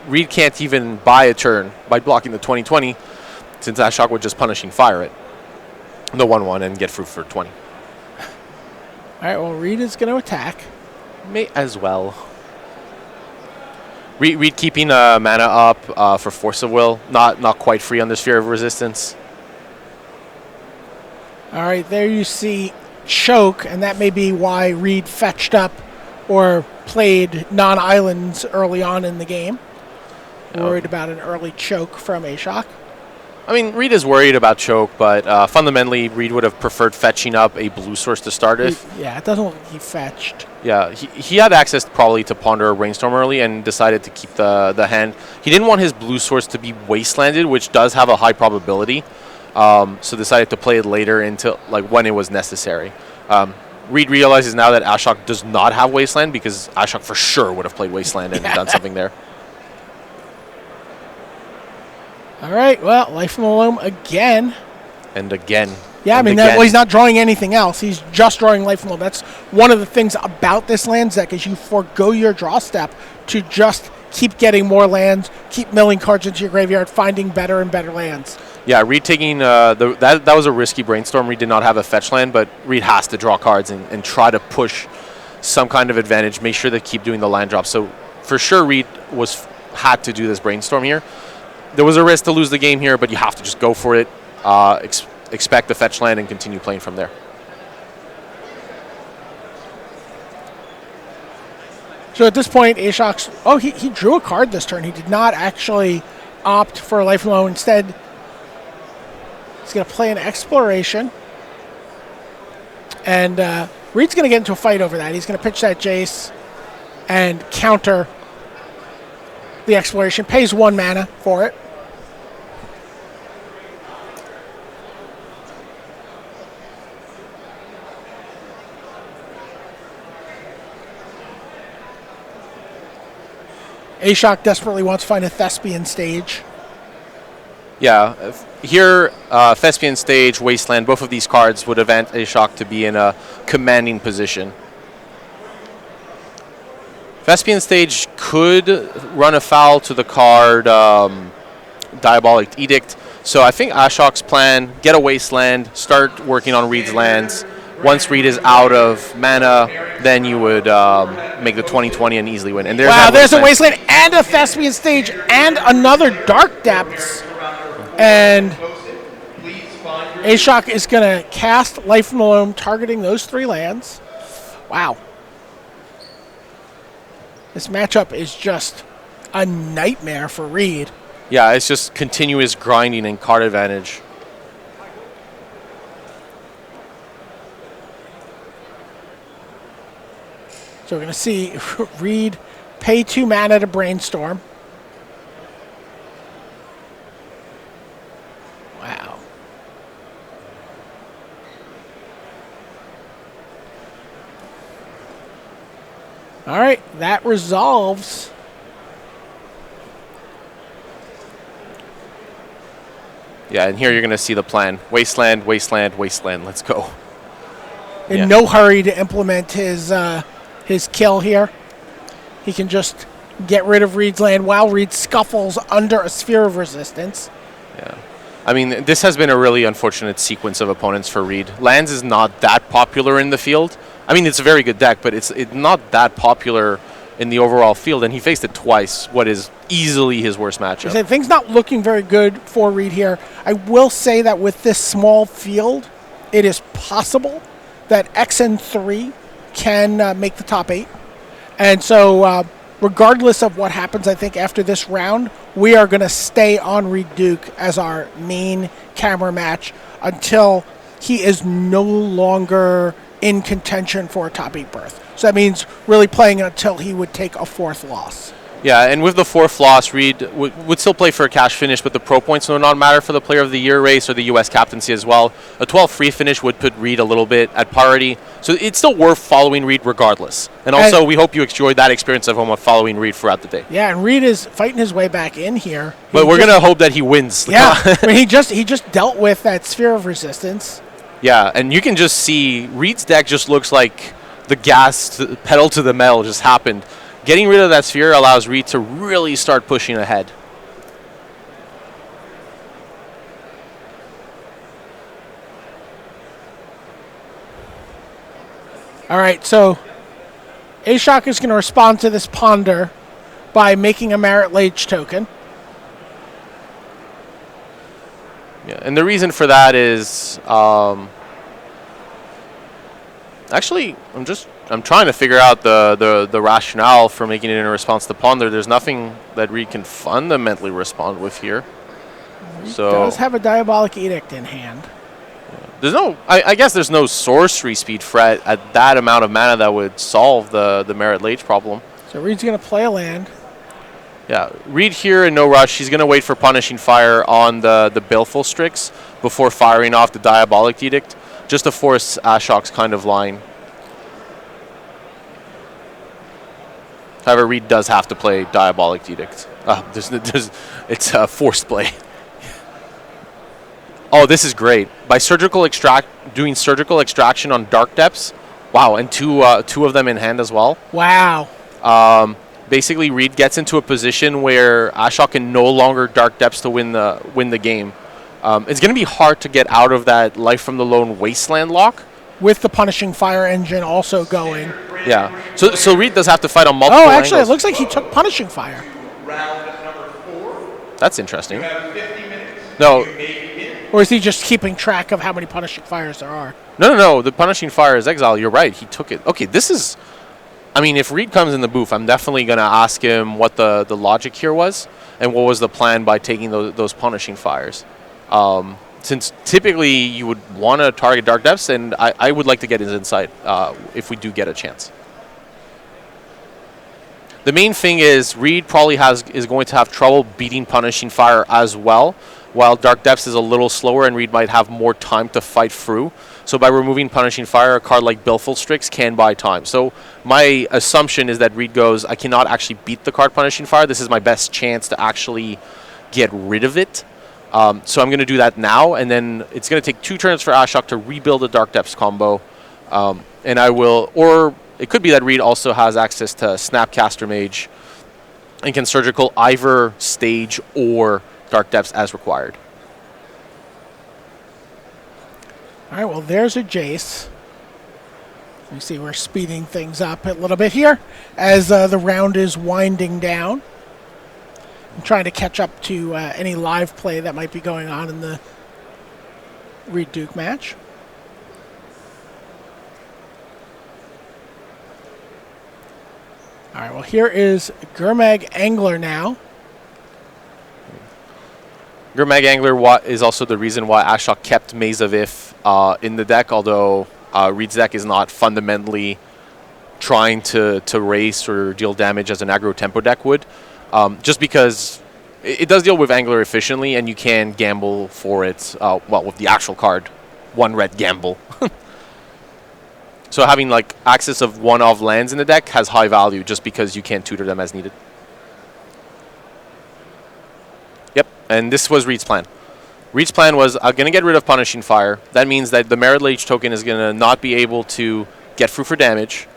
Reed can't even buy a turn by blocking the 20/20, since Ashok would just Punishing Fire it, the 1/1, and get through for 20. All right, well, Reed is going to attack. May as well. Reed keeping mana up for Force of Will, not quite free on the Sphere of Resistance. All right, there you see Choke, and that may be why Reed fetched up or played non-islands early on in the game. Worried about an early choke from Ashok. I mean, Reed is worried about choke, but fundamentally, Reed would have preferred fetching up a blue source to start with. Yeah, it doesn't look like he fetched. Yeah, he had access probably to Ponder or Brainstorm early and decided to keep the hand. He didn't want his blue source to be wastelanded, which does have a high probability. So decided to play it later into when it was necessary. Reed realizes now that Ashok does not have Wasteland, because Ashok for sure would have played Wasteland and done something there. All right, well, Life from the Loam again. And again. Yeah, I mean, he's not drawing anything else. He's just drawing Life from the Loam. That's one of the things about this lands deck, is you forego your draw step to just keep getting more lands, keep milling cards into your graveyard, finding better and better lands. Yeah, Reed taking that was a risky Brainstorm. Reed did not have a fetch land, but Reed has to draw cards and try to push some kind of advantage, make sure they keep doing the land drop. So for sure, Reed had to do this Brainstorm here. There was a risk to lose the game here, but you have to just go for it, expect the fetch land, and continue playing from there. So at this point, Ashok's... Oh, he drew a card this turn. He did not actually opt for a Life from the Loam. Instead, he's going to play an Exploration. And Reed's going to get into a fight over that. He's going to pitch that Jace and counter the Exploration. Pays 1 mana for it. Ashok desperately wants to find a Thespian Stage. Yeah, here, Thespian Stage, Wasteland, both of these cards would event Ashok to be in a commanding position. Thespian Stage could run afoul to the card Diabolic Edict. So I think Ashok's plan, get a Wasteland, start working on Reed's lands, Once Reed is out of mana, then you would make the 20/20 and easily win. And there's Wow, that there's a Wasteland. Wasteland and a Thespian Stage and another Dark Depths. And Ashok is going to cast Life from the Loam, targeting those 3 lands. Wow. This matchup is just a nightmare for Reed. Yeah, it's just continuous grinding and card advantage. So we're going to see Reed pay 2 mana to Brainstorm. Wow. All right, that resolves. Yeah, and here you're going to see the plan. Wasteland, Wasteland, Wasteland. Let's go. In no hurry to implement his kill here. He can just get rid of Reed's land while Reed scuffles under a Sphere of Resistance. Yeah. I mean, this has been a really unfortunate sequence of opponents for Reed. Lands is not that popular in the field. I mean, it's a very good deck, but it's not that popular in the overall field, and he faced it twice, what is easily his worst matchup. Things not looking very good for Reed here. I will say that with this small field, it is possible that XN3 can make the top 8. And so regardless of what happens, I think after this round, we are going to stay on Reed Duke as our main camera match until he is no longer in contention for a top 8 berth. So that means really playing until he would take a 4th loss. Yeah, and with the 4th loss, Reed would still play for a cash finish, but the pro points do not matter for the Player of the Year race or the U.S. captaincy as well. A 12 free finish would put Reed a little bit at parity, so it's still worth following Reed regardless. And also, we hope you enjoyed that experience of following Reed throughout the day. Yeah, and Reed is fighting his way back in here. But we're going to hope that he wins. Yeah, I mean, he just dealt with that Sphere of Resistance. Yeah, and you can just see Reed's deck just looks like the pedal to the metal just happened. Getting rid of that sphere allows Reed to really start pushing ahead. All right, so Ashok is going to respond to this Ponder by making a Marit Lage token. Yeah, and the reason for that is, actually, I'm trying to figure out the rationale for making it in response to Ponder. There's nothing that Reed can fundamentally respond with here. He does have a Diabolic Edict in hand. There's no, I guess there's no sorcery speed threat at that amount of mana that would solve the Marit Lage problem. So Reed's going to play a land. Yeah, Reed here in no rush. He's going to wait for Punishing Fire on the Baleful Strix before firing off the Diabolic Edict, just to force Ashok's kind of line. However, Reed does have to play Diabolic Edict. It's a forced play. Oh, this is great. By doing surgical extraction on Dark Depths. Wow, and two of them in hand as well. Wow. Basically, Reed gets into a position where Ashok can no longer Dark Depths to win the game. It's going to be hard to get out of that Life from the Lone Wasteland lock. With the Punishing Fire engine also going. Yeah. So Reed does have to fight on multiple actually, angles. it looks like he took Punishing Fire. That's interesting. No. Or is he just keeping track of how many Punishing Fires there are? No. The Punishing Fire is exile. You're right. He took it. Okay, this is... I mean, if Reed comes in the booth, I'm definitely going to ask him what the logic here was and what was the plan by taking those Punishing Fires. Since typically you would want to target Dark Depths, and I would like to get his insight if we do get a chance. The main thing is Reed probably is going to have trouble beating Punishing Fire as well, while Dark Depths is a little slower and Reed might have more time to fight through. So by removing Punishing Fire, a card like Baleful Strix can buy time. So my assumption is that Reed goes, I cannot actually beat the card Punishing Fire. This is my best chance to actually get rid of it. So I'm going to do that now, and then it's going to take 2 turns for Ashok to rebuild a Dark Depths combo. And I will, or it could be that Reed also has access to Snapcaster Mage and can surgical either stage or Dark Depths as required. All right, well, there's a Jace. You see we're speeding things up a little bit here as the round is winding down. I'm trying to catch up to any live play that might be going on in the Reed Duke match. All right, well, here is Gurmag Angler now. Gurmag Angler is also the reason why Ashok kept Maze of If in the deck, although Reed's deck is not fundamentally trying to race or deal damage as an aggro tempo deck would, just because it does deal with Angler efficiently, and you can gamble for it, well, with the actual card, 1 red gamble. So having like access of one-off lands in the deck has high value just because you can tutor them as needed. Yep, and this was Reed's plan. Reed's plan was, I'm going to get rid of Punishing Fire. That means that the Merit Lage token is going to not be able to get through for damage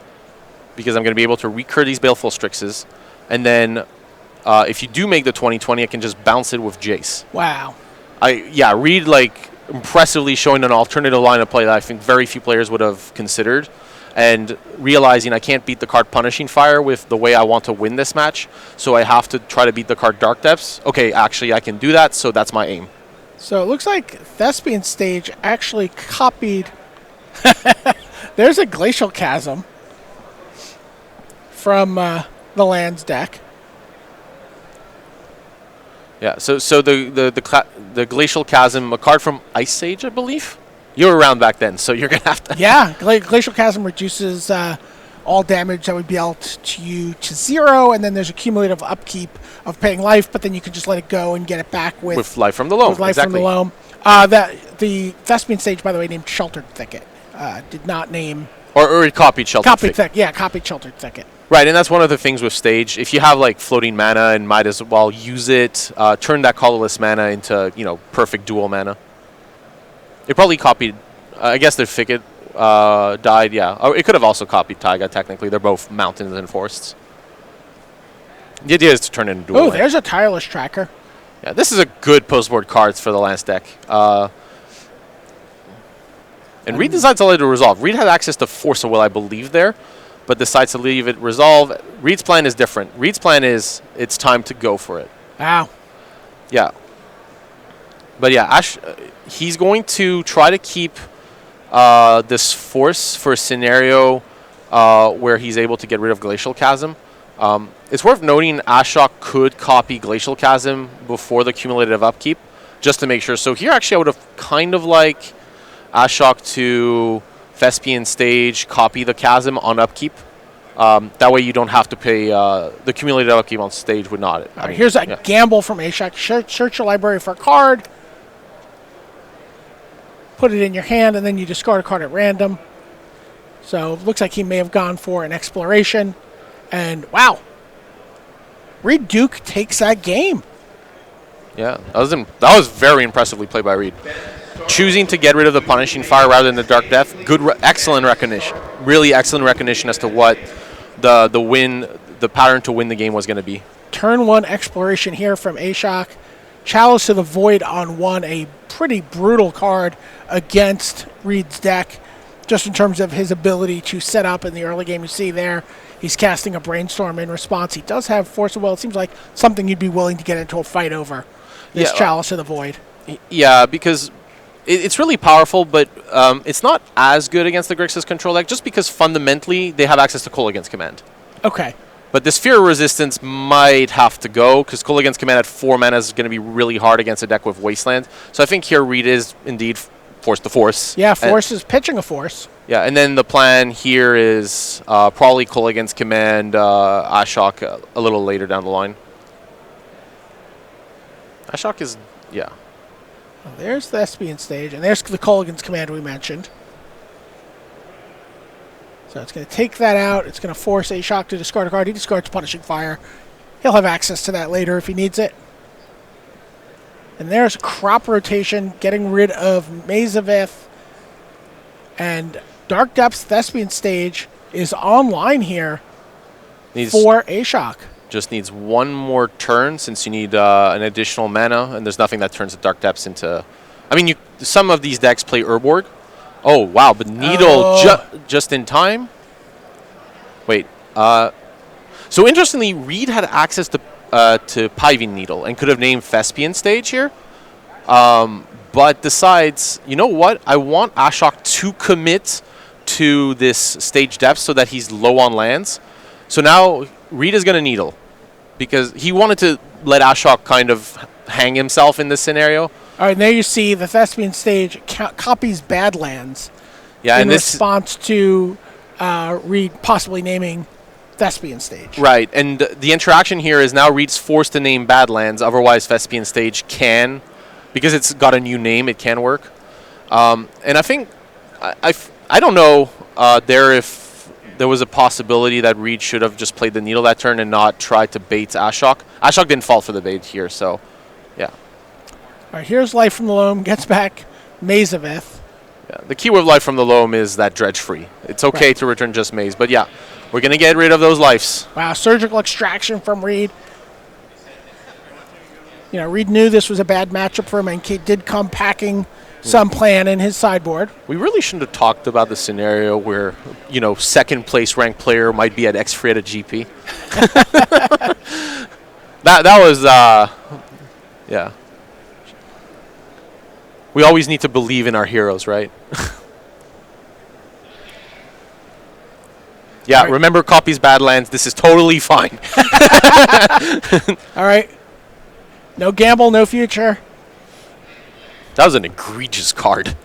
because I'm going to be able to recur these Baleful Strixes. And then if you do make the 20/20, I can just bounce it with Jace. Wow. Reed, like, impressively showing an alternative line of play that I think very few players would have considered, and realizing I can't beat the card Punishing Fire with the way I want to win this match, so I have to try to beat the card Dark Depths. Okay, actually I can do that, so that's my aim. So it looks like Thespian Stage actually copied... There's a Glacial Chasm from the lands deck. Yeah, so the Glacial Chasm, a card from Ice Age, I believe? You were around back then, so you're going to have to... Yeah, Glacial Chasm reduces all damage that would be dealt to you to 0, and then there's a cumulative upkeep of paying life, but then you can just let it go and get it back with Life from the Loam. With Life exactly. from the Loam. The Thespian Stage, by the way, named Sheltered Thicket. Did not name... Or it copied Sheltered Thicket. Yeah, copied Sheltered Thicket. Right, and that's one of the things with Stage. If you have like floating mana and might as well use it, turn that colorless mana into, perfect dual mana. It probably copied, I guess the Thicket died, yeah. Oh, it could have also copied Taiga, technically. They're both mountains and forests. The idea is to turn it into dual. Oh, there's a Tireless Tracker. Yeah, this is a good post-board cards for the Lance deck. And Reed decides to let it resolve. Reed had access to Force of Will, I believe, there, but decides to leave it resolve. Reed's plan is different. Reed's plan is it's time to go for it. Wow. Yeah. But yeah, he's going to try to keep this Force for a scenario where he's able to get rid of Glacial Chasm. It's worth noting Ashok could copy Glacial Chasm before the cumulative upkeep, just to make sure. So here, actually, I would have kind of like Ashok to Thespian Stage, copy the Chasm on upkeep. That way you don't have to pay the cumulative upkeep on stage would not. All right, here's a gamble from Ashok. Search your library for a card. Put it in your hand, and then you discard a card at random. So it looks like he may have gone for an Exploration. And wow, Reed Duke takes that game. Yeah, that was very impressively played by Reed. Choosing to get rid of the Punishing Fire rather than the Dark Death, excellent recognition. Really excellent recognition as to what the pattern to win the game was going to be. Turn 1 Exploration here from Ashok. Chalice to the Void on 1, a pretty brutal card against Reed's deck, just in terms of his ability to set up in the early game. You see there, he's casting a Brainstorm in response. He does have Force of Will. It seems like something you'd be willing to get into a fight over, this Chalice to the Void. Yeah, because it's really powerful, but it's not as good against the Grixis control deck, just because fundamentally they have access to Call Against Command. Okay. But the Sphere of Resistance might have to go, because Call Against Command at 4 mana is going to be really hard against a deck with Wasteland. So I think here Reed is indeed forced to Force. Yeah, Force is pitching a Force. Yeah, and then the plan here is probably Call Against Command Ashok a little later down the line. Ashok is, yeah. Well, there's the Thespian Stage, and there's the Call Against Command we mentioned. So it's going to take that out. It's going to force Ashok to discard a card. He discards Punishing Fire. He'll have access to that later if he needs it. And there's Crop Rotation, getting rid of Maze of Ith. And Dark Depths Thespian Stage is online here for Ashok. Just needs one more turn, since you need an additional mana, and there's nothing that turns the Dark Depths into... I mean, some of these decks play Urborg, Oh, wow. But Needle just in time? Wait. So interestingly, Reed had access to Piving Needle and could have named Thespian Stage here. But decides, you know what? I want Ashok to commit to this stage depth so that he's low on lands. So now Reed is going to Needle because he wanted to let Ashok kind of hang himself in this scenario. All right, there you see the Thespian Stage copies Badlands in response to Reed possibly naming Thespian Stage. Right, and the interaction here is now Reed's forced to name Badlands, otherwise Thespian Stage can, because it's got a new name, it can work. And I think, I don't know if there was a possibility that Reed should have just played the Needle that turn and not tried to bait Ashok. Ashok didn't fall for the bait here, so yeah. All right, here's Life from the Loam, gets back Mazaveth. Yeah, the keyword of Life from the Loam is that dredge free. It's okay to return just Maze, but yeah, we're going to get rid of those lives. Wow, surgical extraction from Reed. You know, Reed knew this was a bad matchup for him and did come packing some plan in his sideboard. We really shouldn't have talked about the scenario where, you know, second place ranked player might be at X free at a GP. that was, yeah. We always need to believe in our heroes, right? Yeah, right. Remember copies Badlands. This is totally fine. All right. No gamble, no future. That was an egregious card,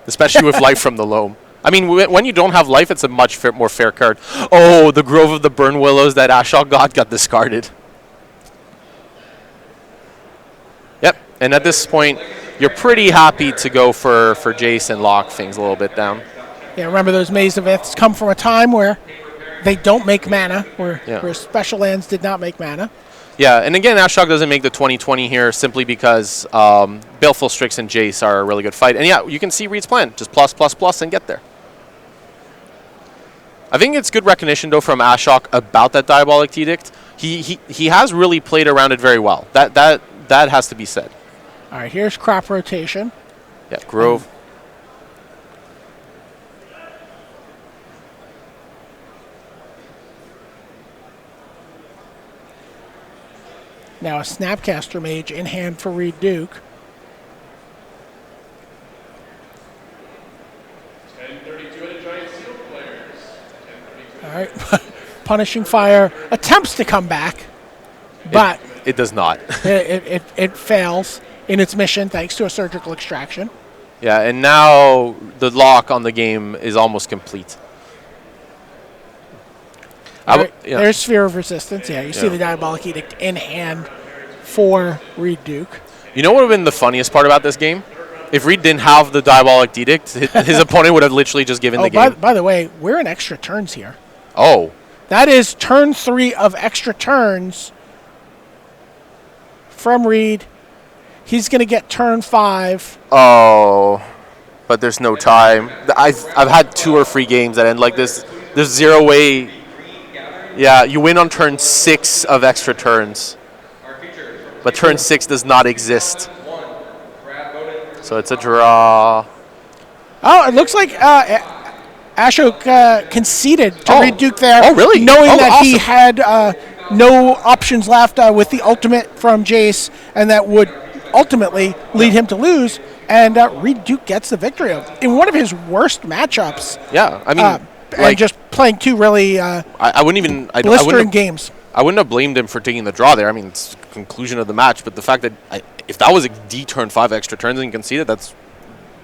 especially with Life from the Loam. I mean, when you don't have life, it's a much more fair card. Oh, the Grove of the Burn Willows that Ashok got discarded. Yep, and at this point, you're pretty happy to go for Jace and lock things a little bit down. Yeah, remember those Mazaveths come from a time where they don't make mana, where special lands did not make mana. Yeah, and again, Ashok doesn't make the 20-20 here simply because Baleful Strix and Jace are a really good fight. And yeah, you can see Reed's plan. Just plus and get there. I think it's good recognition, though, from Ashok about that Diabolic Edict. He has really played around it very well. That has to be said. All right, here's crop rotation. Yeah, Grove. Now a Snapcaster Mage in hand for Reed Duke. 10:32 at a Giant Seal players. All right, Punishing Fire attempts to come back, but it does not. it fails in its mission thanks to a surgical extraction. Yeah, and now the lock on the game is almost complete. There's Sphere of Resistance. Yeah, you see the Diabolic Edict in hand for Reed Duke. You know what would have been the funniest part about this game? If Reed didn't have the Diabolic Edict, his opponent would have literally just given the game. By the way, we're in extra turns here. Oh. That is turn 3 of extra turns from Reed. He's going to get turn 5. Oh, but there's no time. I've had 2 or 3 games that end like this. There's zero way. Yeah, you win on turn 6 of extra turns. But turn 6 does not exist. So it's a draw. Oh, it looks like Ashok conceded to Reed Duke there. Oh, really? Knowing that awesome. he had no options left with the ultimate from Jace, and that would ultimately lead him to lose. And Reed Duke gets the victory in one of his worst matchups. Yeah, I mean... and just playing 2 really I wouldn't even blistering games. I wouldn't have blamed him for taking the draw there. I mean, it's the conclusion of the match, but the fact that if that was a D turn 5 extra turns and you conceded, that's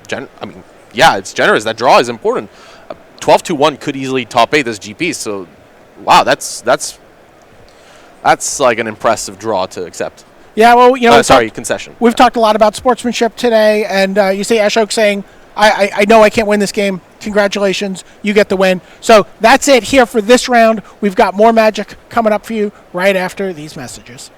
it's generous. That draw is important. 12-1 could easily top 8 this GP. So, wow, that's like an impressive draw to accept. Yeah, well, concession. We've talked a lot about sportsmanship today, and you see Ashok saying, I know I can't win this game. Congratulations, you get the win. So that's it here for this round. We've got more Magic coming up for you right after these messages.